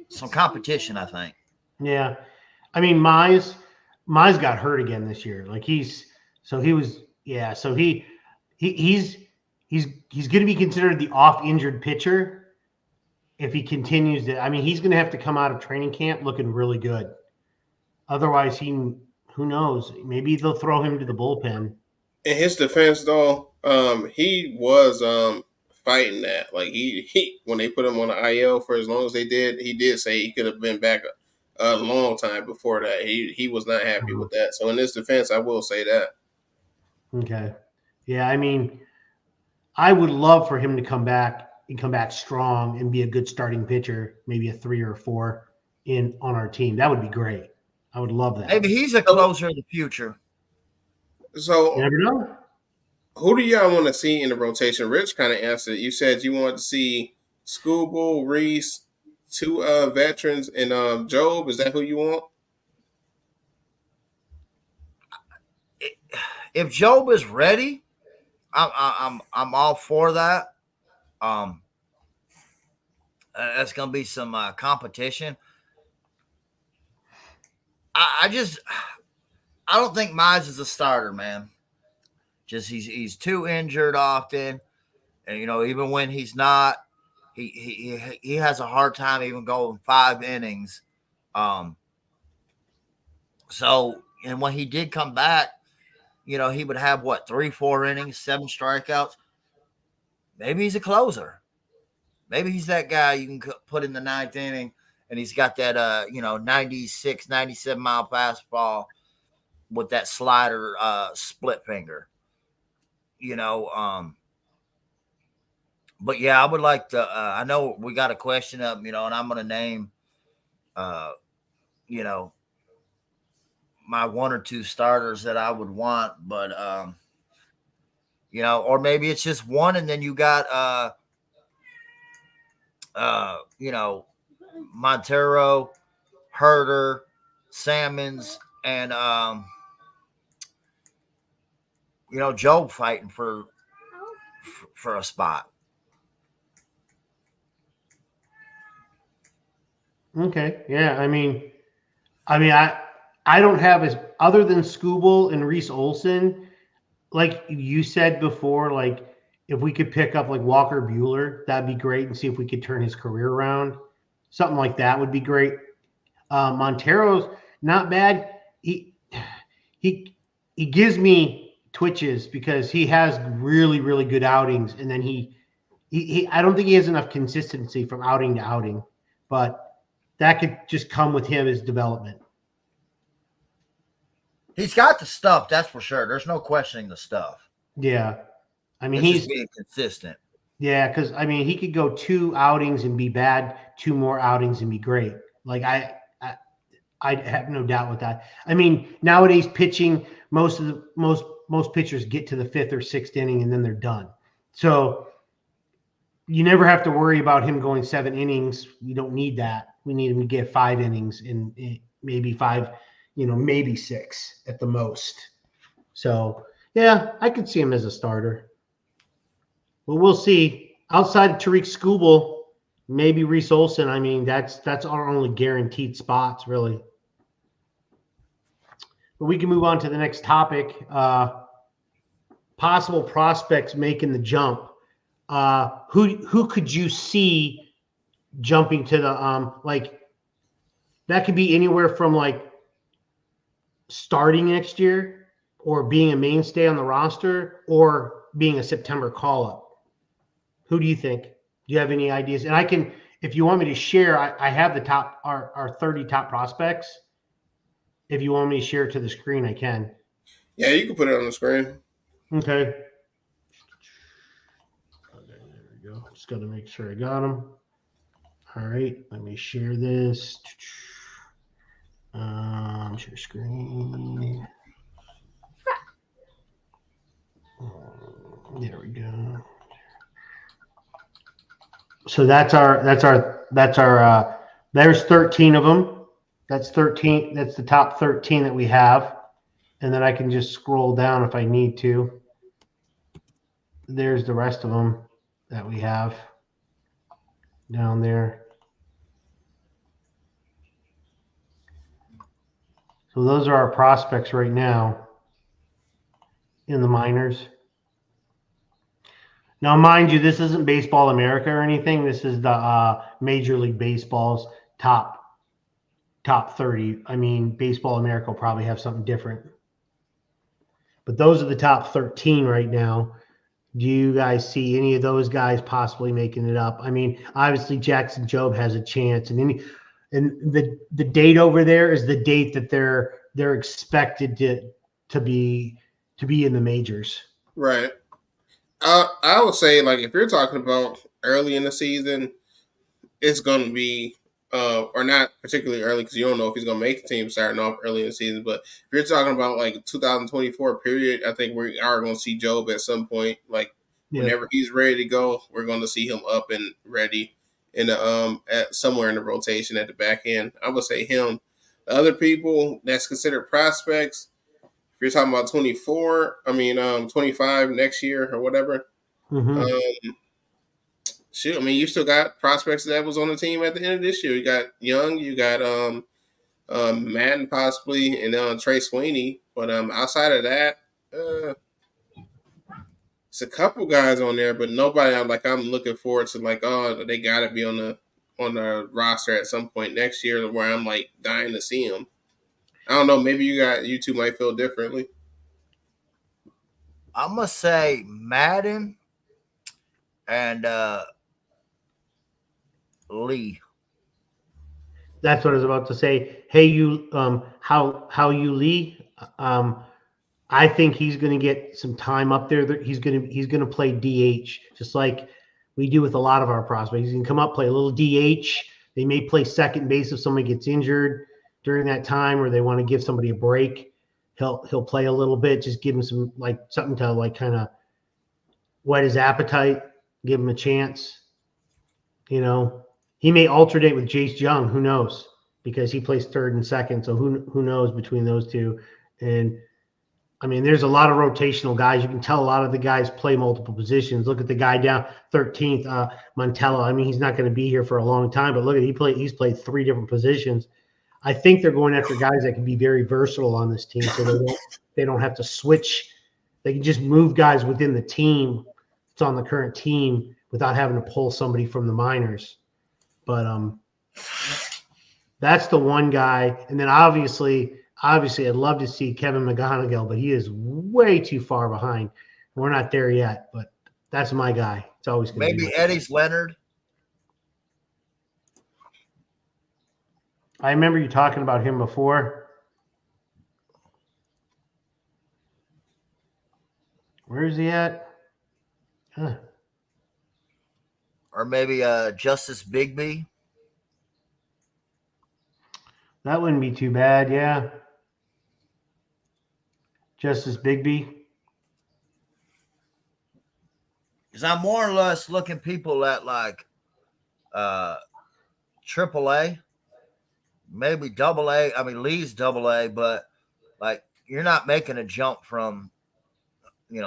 some competition, I think. Yeah. I mean, Mize got hurt again this year. Like he's going to be considered the off injured pitcher. if he continues to, I mean, he's going to have to come out of training camp looking really good. Otherwise, who knows? Maybe they'll throw him to the bullpen. In his defense, though, he was fighting that. Like he when they put him on the IL for as long as they did, he did say he could have been back a long time before that. He was not happy with that. So in his defense, I will say that. Okay. Yeah, I mean, I would love for him to come back and come back strong and be a good starting pitcher, maybe a 3 or 4 on our team. That would be great. I would love that. Maybe he's a closer of the future. So you never know. Who do y'all want to see in the rotation? Rich kind of answered. You said you wanted to see Scooble, Reese, 2 veterans, and Job. Is that who you want? If Job is ready, I'm all for that. That's gonna be some competition. I don't think Mize is a starter, man. Just he's too injured often, and even when he's not, he has a hard time even going 5 innings. So and when he did come back, he would have 3-4 innings, 7 strikeouts. Maybe he's a closer. Maybe he's that guy you can put in the 9th inning, and he's got that 96, 97 mile fastball with that slider split finger. But yeah, I would like to. I know we got a question up, and I'm going to name, my 1 or 2 starters that I would want, but or maybe it's just one, and then you got Montero, Herder, Salmons, and Joe fighting for a spot. Okay. Yeah. I mean, I don't have as other than Scooble and Reese Olson, like you said before, like if we could pick up like Walker Buehler, that'd be great, and see if we could turn his career around. Something like that would be great. Montero's not bad. He gives me twitches because he has really, really good outings, and then he I don't think he has enough consistency from outing to outing, but that could just come with him as development. He's got the stuff, that's for sure. There's no questioning the stuff. Yeah. I mean, he's being consistent. Yeah, because I mean, he could go 2 outings and be bad, 2 more outings and be great. Like I have no doubt with that. I mean, nowadays pitching, most pitchers get to the 5th or 6th inning and then they're done. So you never have to worry about him going 7 innings. We don't need that. We need him to get 5 innings and maybe 5, maybe 6 at the most. So yeah, I could see him as a starter. Well, we'll see. Outside of Tariq Skubal, maybe Reese Olson. I mean, that's our only guaranteed spots, really. But we can move on to the next topic. Possible prospects making the jump. Who could you see jumping to the like? That could be anywhere from like starting next year, or being a mainstay on the roster, or being a September call-up. Who do you think? Do you have any ideas? And I can, if you want me to share, I have the top, our 30 top prospects. If you want me to share it to the screen, I can. Yeah, you can put it on the screen. Okay. Okay, there we go. Just got to make sure I got them. All right, let me share this. Share screen. There we go. So that's our there's 13 of them. That's 13. That's the top 13 that we have. And then I can just scroll down if I need to. There's the rest of them that we have down there. So those are our prospects right now in the minors. Now, mind you, this isn't Baseball America or anything. This is the Major League Baseball's top 30. I mean, Baseball America will probably have something different. But those are the top 13 right now. Do you guys see any of those guys possibly making it up? I mean, obviously Jackson Jobe has a chance, and the date over there is the date that they're expected to be in the majors. Right. I would say, like, if you're talking about early in the season, it's going to be, or not particularly early because you don't know if he's going to make the team starting off early in the season. But if you're talking about like 2024 period, I think we are going to see Job at some point. Like whenever he's ready to go, we're going to see him up and ready in the at somewhere in the rotation at the back end. I would say him. The other people that's considered prospects, if you're talking about 25 next year or whatever. Mm-hmm. Shoot, I mean, you still got prospects that was on the team at the end of this year. You got Young, you got Madden possibly, and Trey Sweeney. But outside of that, it's a couple guys on there, but nobody I'm looking forward to. Like, oh, they got to be on the roster at some point next year, where I'm like dying to see them. I don't know. Maybe you two might feel differently. I'm gonna say Madden and Lee. That's what I was about to say. Hey, you, how you Lee? I think he's going to get some time up there. He's going to play DH, just like we do with a lot of our prospects. He can come up, play a little DH. They may play second base if somebody gets injured during that time, or they want to give somebody a break. He'll play a little bit, just give him some something to kind of whet his appetite, give him a chance. You know, he may alternate with Jace Young. Who knows? Because he plays third and second, so who knows between those two? And I mean, there's a lot of rotational guys. You can tell a lot of the guys play multiple positions. Look at the guy down 13th, Montello. I mean, he's not going to be here for a long time, but look at he's played 3 different positions. I think they're going after guys that can be very versatile on this team, so they don't have to switch. They can just move guys within the team that's on the current team without having to pull somebody from the minors. But that's the one guy. And then obviously, I'd love to see Kevin McGonigal, but he is way too far behind. We're not there yet, but that's my guy. It's always going to be maybe Eddie's Leonard. I remember you talking about him before. Where is he at? Huh. Or maybe Justice Bigby. That wouldn't be too bad, yeah. Justice Bigby. Because I'm more or less looking people at AAA, maybe AA. I mean, Lee's AA, but you're not making a jump from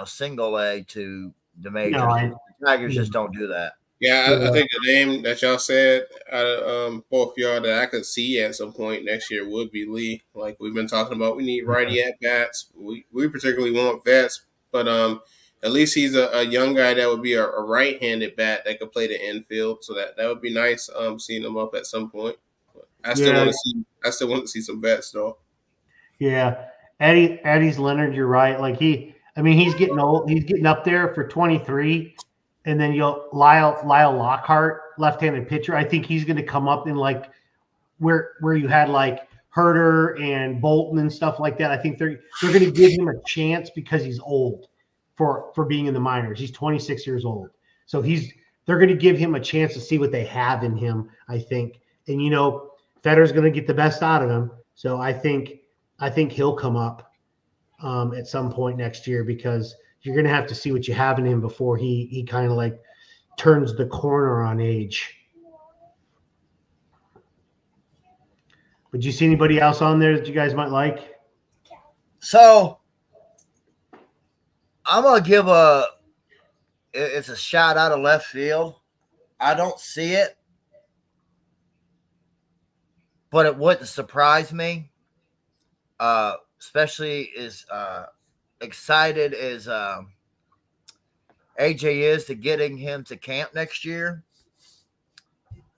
single A to the majors. No, the Tigers just don't do that. Yeah, I think the name that y'all said out of both y'all that I could see at some point next year would be Lee. Like we've been talking about, we need righty at bats. We particularly want vets, but at least he's a young guy that would be a right-handed bat that could play the infield. So that would be nice. Seeing him up at some point. But I still want to see some vets though. Yeah, Eddie's Leonard. You're right. He's getting old. He's getting up there for 23. And then Lyle Lockhart, left-handed pitcher. I think he's going to come up in where you had Herter and Bolton and stuff like that. I think they're going to give him a chance because he's old for being in the minors. He's 26 years old, so they're going to give him a chance to see what they have in him. I think, and Fedor's going to get the best out of him. So I think he'll come up at some point next year because you're going to have to see what you have in him before he kind of turns the corner on age. Would you see anybody else on there that you guys might like? So I'm going to give it's a shot out of left field. I don't see it, but it wouldn't surprise me, especially as excited as AJ is to getting him to camp next year,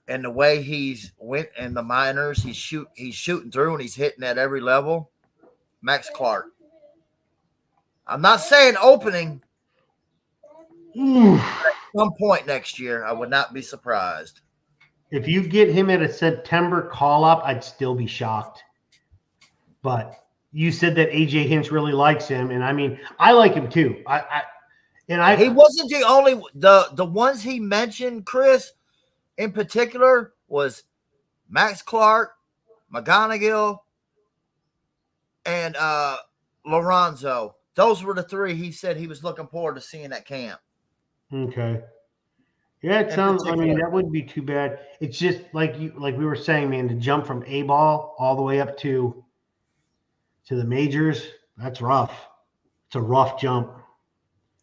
and the way he's went in the minors, he's shooting through and he's hitting at every level. Max Clark. I'm not saying opening. At some point next year, I would not be surprised. If you get him at a September call-up, I'd still be shocked. But you said that AJ Hinch really likes him, and I mean, I like him too. He wasn't the only the ones he mentioned, Chris, in particular, was Max Clark, McGonigal, and Lorenzo. Those were the three he said he was looking forward to seeing at camp. Okay. Yeah, it sounds. I mean, that wouldn't be too bad. It's just like we were saying, man, to jump from A ball all the way up to the majors, that's rough. It's a rough jump.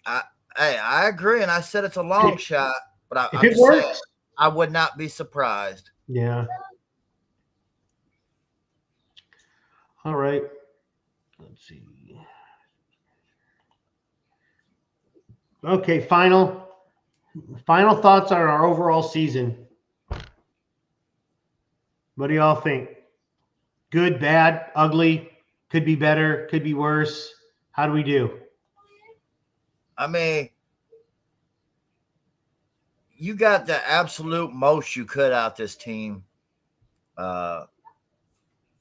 I agree, and I said it's a long shot, but if it works, I would not be surprised. Yeah. All right. Let's see. Okay, final thoughts on our overall season. What do y'all think? Good, bad, ugly, could be better, could be worse. How do we do? I mean, you got the absolute most you could out this team.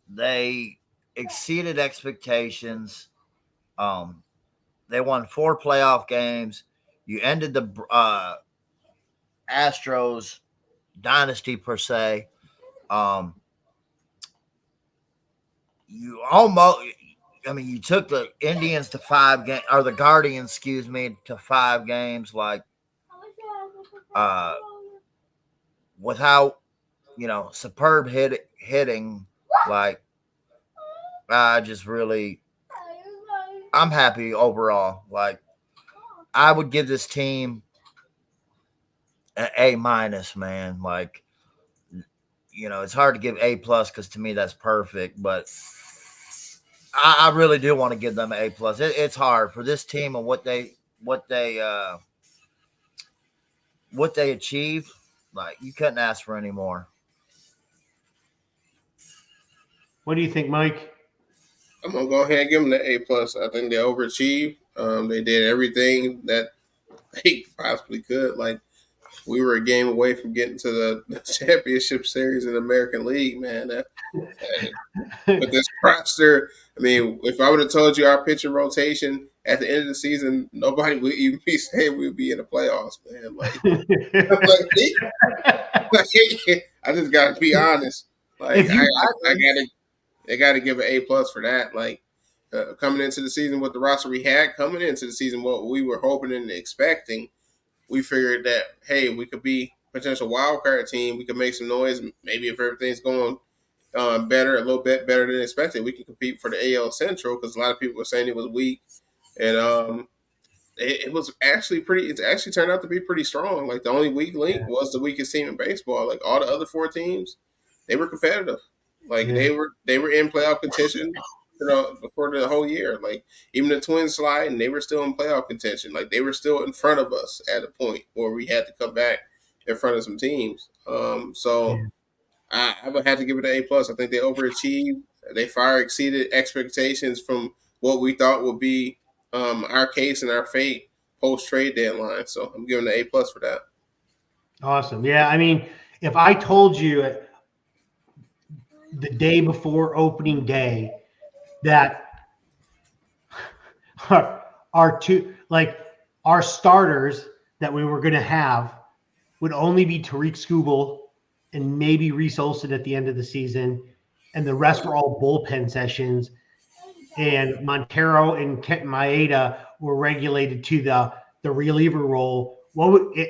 They exceeded expectations. They won 4 playoff games. You ended the Astros dynasty per se. You took the Indians to 5 games, or the Guardians, to 5 games, like without, superb hitting. Like, I'm happy overall. Like, I would give this team an A-, man. Like, it's hard to give A+ because to me that's perfect, but I really do want to give them an A+. It's hard for this team and what they achieved. Like, you couldn't ask for any more. What do you think, Mike? I'm gonna go ahead and give them the A+. I think they overachieved. They did everything that they possibly could. Like, we were a game away from getting to the championship series in the American League, man. But this roster, I mean, if I would have told you our pitching rotation at the end of the season, nobody would even be saying we'd be in the playoffs, man. I just got to be honest. Like, I got to give an A+ for that. Like, coming into the season with the roster we had, coming into the season what we were hoping and expecting, we figured that, hey, we could be a potential wild card team. We could make some noise. Maybe if everything's going better, a little bit better than expected, we can compete for the AL Central, because a lot of people were saying it was weak. And it was actually it actually turned out to be pretty strong. Like, the only weak link was the weakest team in baseball. Like, all the other 4 teams, they were competitive. Like, they were in playoff contention for the whole year. Like, even the Twins slide, and they were still in playoff contention. Like, they were still in front of us at a point where we had to come back in front of some teams. I would have to give it an A+. I think they overachieved. They far exceeded expectations from what we thought would be our case and our fate post-trade deadline. So I'm giving an A+ for that. Awesome. Yeah, I mean, if I told you the day before opening day that our starters that we were going to have would only be Tariq Skubal and maybe Reese Olson at the end of the season, and the rest were all bullpen sessions, and Montero and Kent Maeda were regulated to the reliever role,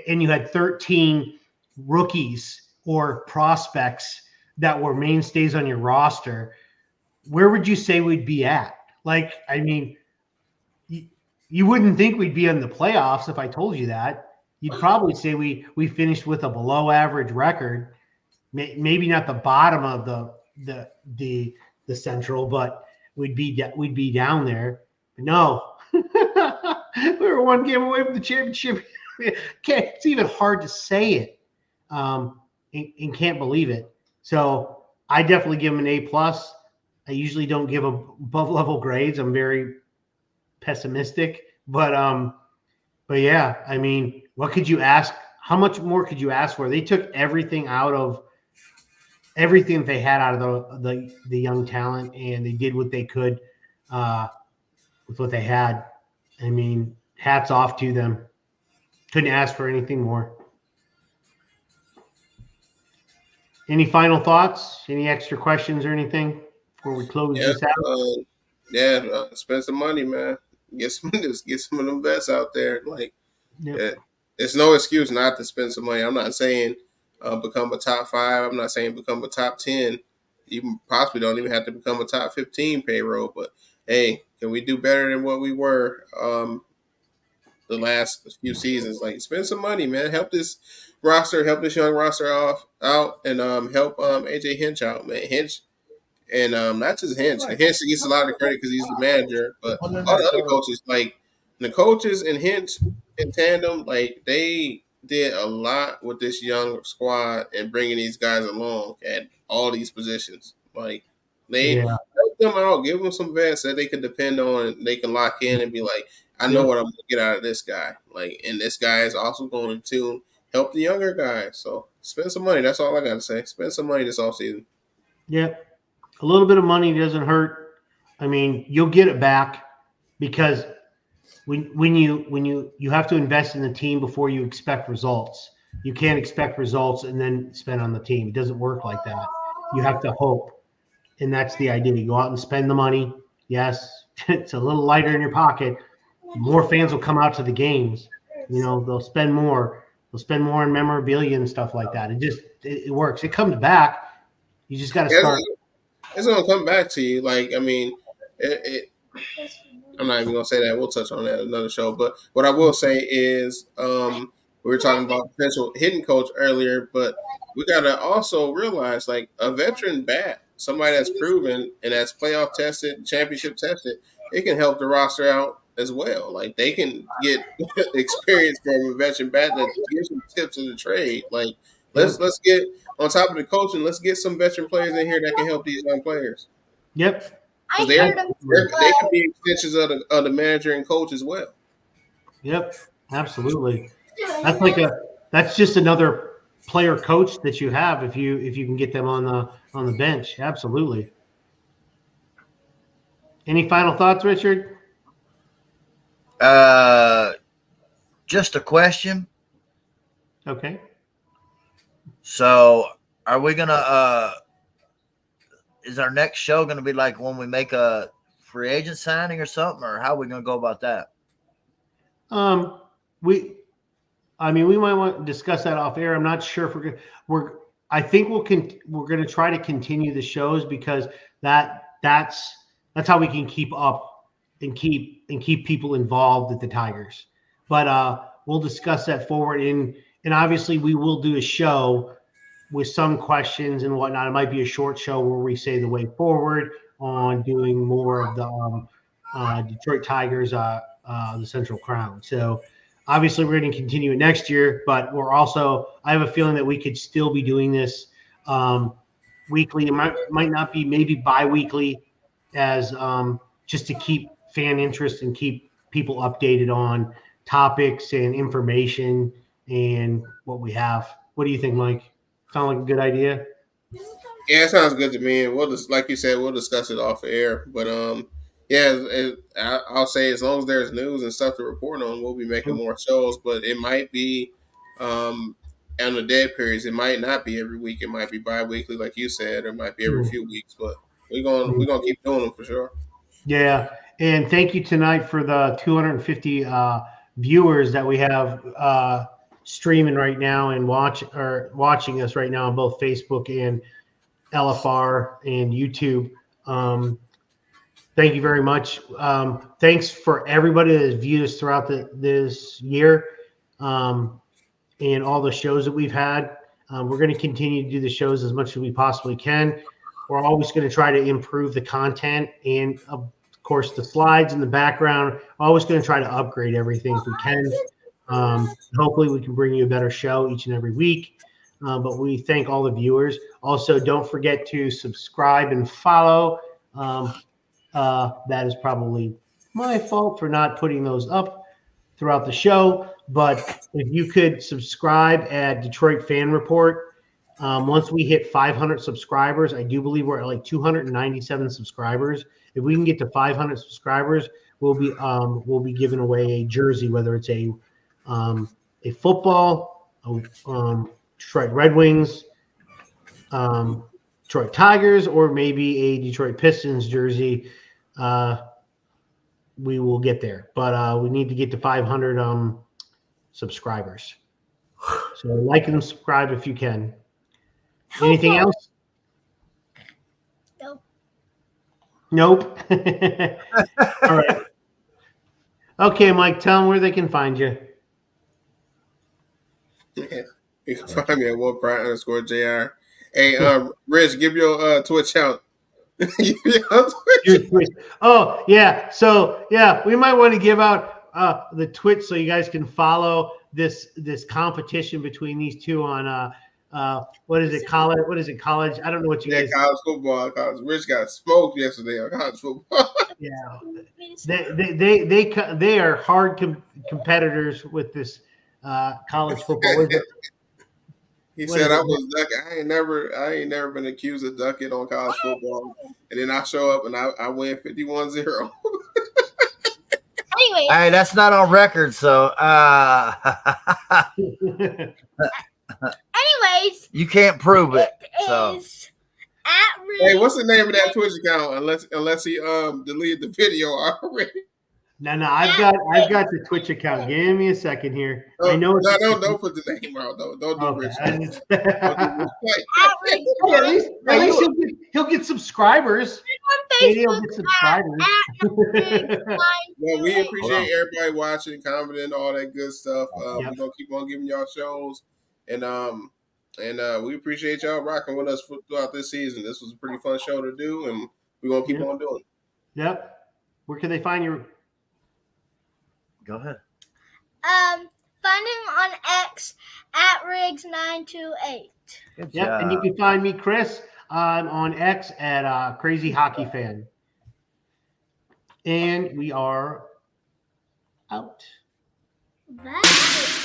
and you had 13 rookies or prospects that were mainstays on your roster, where would you say we'd be at? Like, I mean, you wouldn't think we'd be in the playoffs if I told you that. You'd probably say we finished with a below average record, maybe not the bottom of the Central, but we'd be down there. But no, We were one game away from the championship. It's even hard to say it, and can't believe it. So I definitely give him an A+. I usually don't give above level grades. I'm very pessimistic, but yeah, I mean, what could you ask? How much more could you ask for? They took everything they had out of the young talent, and they did what they could with what they had. I mean, hats off to them. Couldn't ask for anything more. Any final thoughts? Any extra questions or anything before we close this out? Spend some money, man. Get some of them bets out there. Like, Yep. It's no excuse not to spend some money. I'm not saying become a top 5. I'm not saying become a top 10. You possibly don't even have to become a top 15 payroll. But hey, can we do better than what we were the last few seasons? Like, spend some money, man. Help this young roster out, and help AJ Hinch out, man. Hinch, and not just Hinch. Hinch gets a lot of credit because he's the manager, but all the other coaches, like the coaches and Hinch in tandem, like they did a lot with this young squad and bringing these guys along at all these positions. Like, they help them out, give them some vets that they can depend on, and they can lock in and be like, I know what I'm going to get out of this guy. Like, and this guy is also going to help the younger guys. So spend some money. That's all I got to say. Spend some money this offseason. Yeah. A little bit of money doesn't hurt. I mean, you'll get it back, because when you have to invest in the team before you expect results. You can't expect results and then spend on the team. It doesn't work like that. You have to hope. And that's the idea. You go out and spend the money. Yes, it's a little lighter in your pocket. More fans will come out to the games. You know, they'll spend more. They'll spend more on memorabilia and stuff like that. It works. It comes back. You just got to start. It's going to come back to you. Like, I mean, I'm not even going to say that. We'll touch on that in another show. But what I will say is we were talking about potential hitting coach earlier, but we got to also realize, like, a veteran bat, somebody that's proven and that's playoff tested, championship tested, it can help the roster out as well. Like, they can get experience from a veteran bat that gives them tips of the trade. Like, let's get on top of the coaching. Let's get some veteran players in here that can help these young players. Yep. They can be extensions of the manager and coach as well. Yep, absolutely. That's just another player coach that you have if you can get them on the bench. Absolutely. Any final thoughts, Richard? Just a question. Okay. So, are we gonna? Is our next show gonna be like when we make a free agent signing or something, or how are we gonna go about that? We might want to discuss that off air. I'm not sure if I think we're going to try to continue the shows, because that's how we can keep up and keep people involved at the Tigers. But we'll discuss that forward, and obviously we will do a show with some questions and whatnot. It might be a short show where we say the way forward on doing more of the Detroit Tigers, the Central Crown. So obviously we're going to continue it next year, but I have a feeling that we could still be doing this weekly. It might not be, maybe bi-weekly, as just to keep fan interest and keep people updated on topics and information and what we have. What do you think, Mike? Sound like a good idea? Yeah, it sounds good to me. And we'll just, like you said, we'll discuss it off air. But I'll say as long as there's news and stuff to report on, we'll be making more shows. But it might be on the dead periods. It might not be every week. It might be bi-weekly, like you said, or it might be every few weeks. But we're gonna keep doing them for sure. Yeah, and thank you tonight for the 250 viewers that we have streaming right now and watching us right now on both Facebook and LFR and YouTube. Thank you very much. Thanks for everybody that has viewed us throughout this year and all the shows that we've had. We're going to continue to do the shows as much as we possibly can. We're always going to try to improve the content and Of course, the slides in the background. Always going to try to upgrade everything if we can. Hopefully, we can bring you a better show each and every week. But we thank all the viewers. Also, don't forget to subscribe and follow. That is probably my fault for not putting those up throughout the show. But if you could subscribe at Detroit Fan Report. Once we hit 500 subscribers, I do believe we're at like 297 subscribers. If we can get to 500 subscribers, we'll be giving away a jersey, whether it's a football, Detroit Red Wings, Detroit Tigers, or maybe a Detroit Pistons jersey. We will get there, but we need to get to 500 subscribers. So like and subscribe if you can. Anything else? Nope. All right. Okay, Mike, tell them where they can find you. Yeah. You can find me at @1Brian_JR. Hey, Rich, give your Twitch out. Oh, yeah. So, yeah, we might want to give out the Twitch so you guys can follow this competition between these two on what is it, college? What is it, college? I don't know what you guys. College football. Rich got smoked yesterday on college football. Yeah, they are hard competitors with this college football. He said I was ducking. I ain't never been accused of ducking on college football, and then I show up and I win 51-0. Anyway, Hey, that's not on record, so anyways, you can't prove it. it So is at Hey, what's the name of that Twitch account? Unless he deleted the video already. No, I've got the Twitch account. Give me a second here. I know it's don't put the name out though. Don't do okay. Rich. At least he'll get subscribers. on Maybe he'll Facebook get subscribers. Well, we appreciate everybody watching, commenting, all that good stuff. We're gonna keep on giving y'all shows, and we appreciate y'all rocking with us throughout this season. This was a pretty fun show to do, and we're gonna keep on doing. Yep. Where can they find you? go ahead. Find him on X at Riggs928. Good Yep. job. And you can find me, Chris, on X at Crazy Hockey Fan. And we are out. That's it.